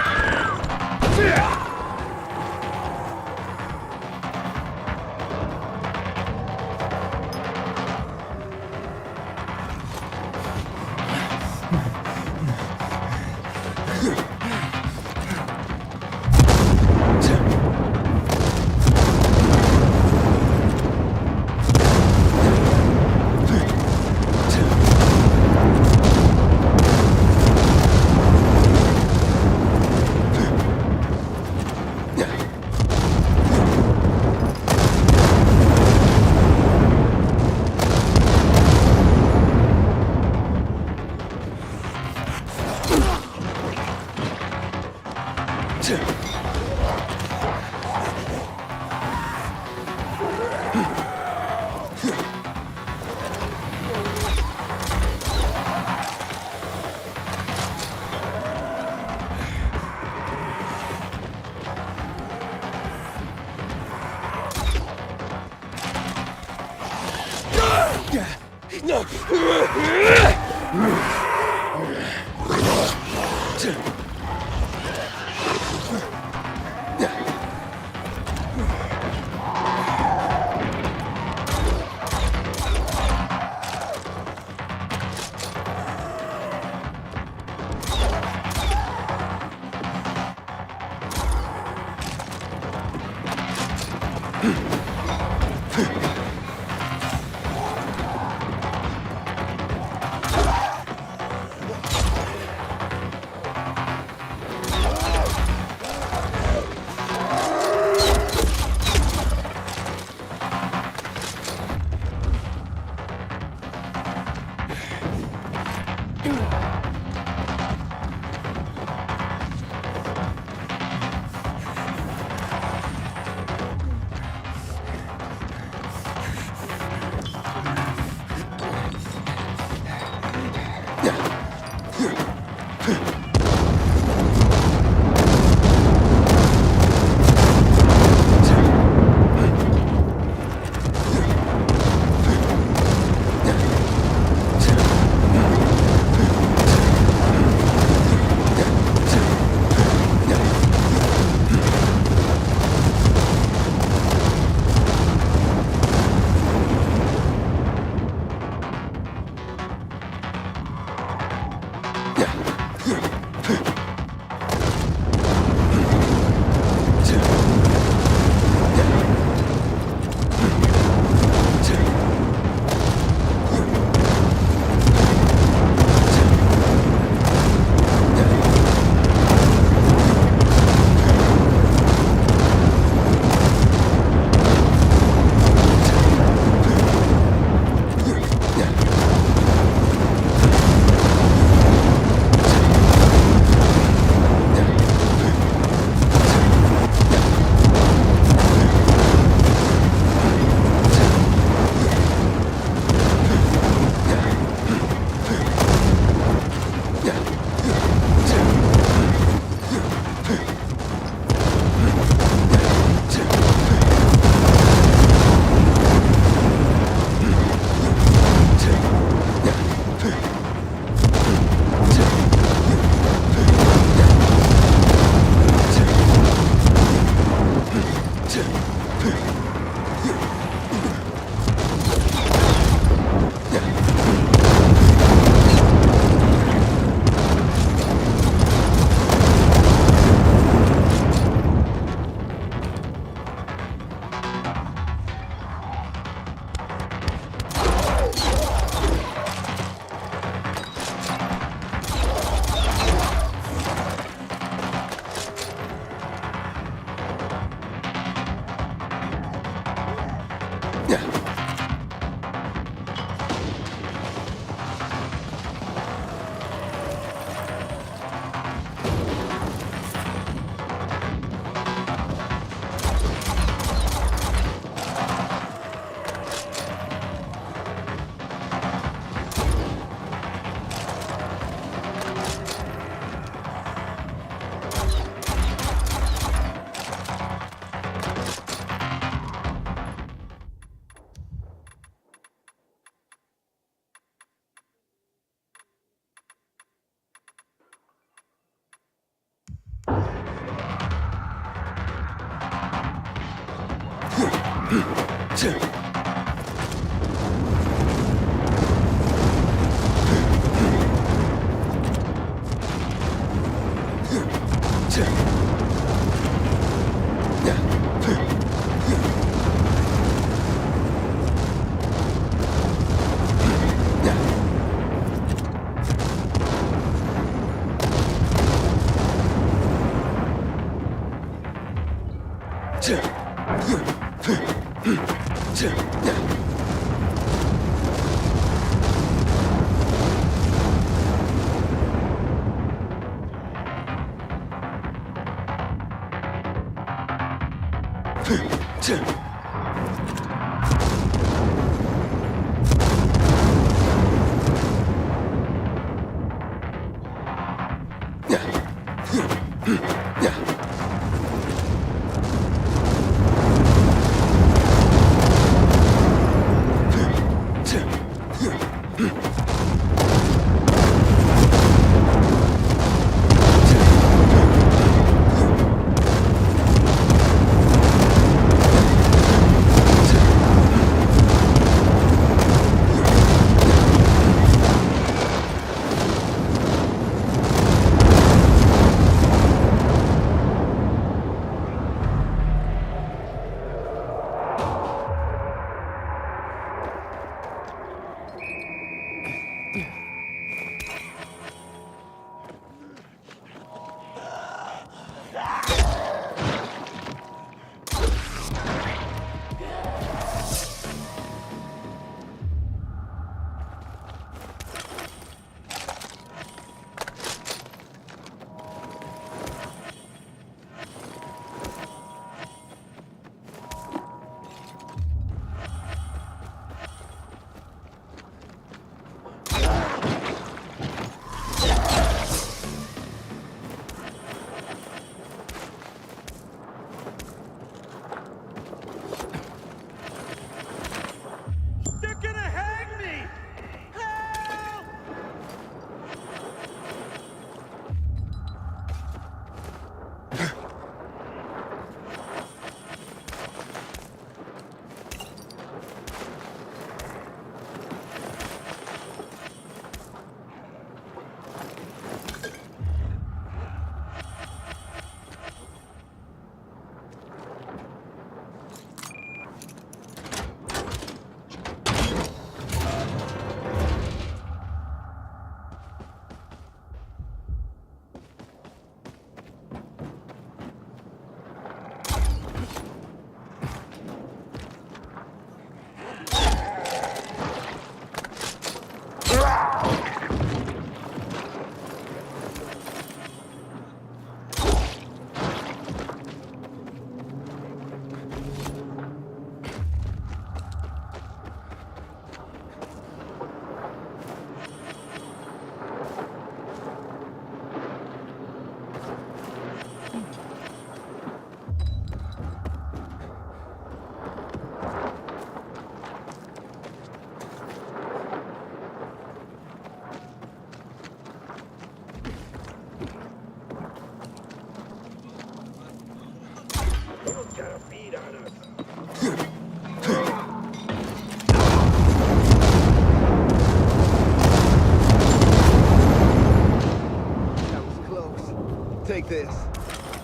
Take this,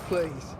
please.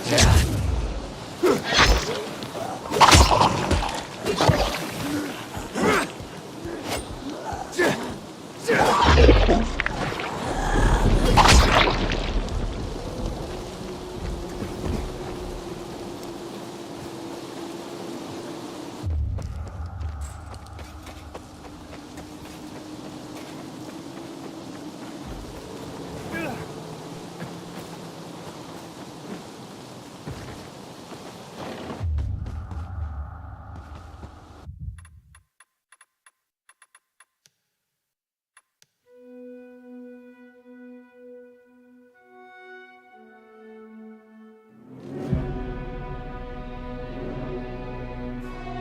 Yeah.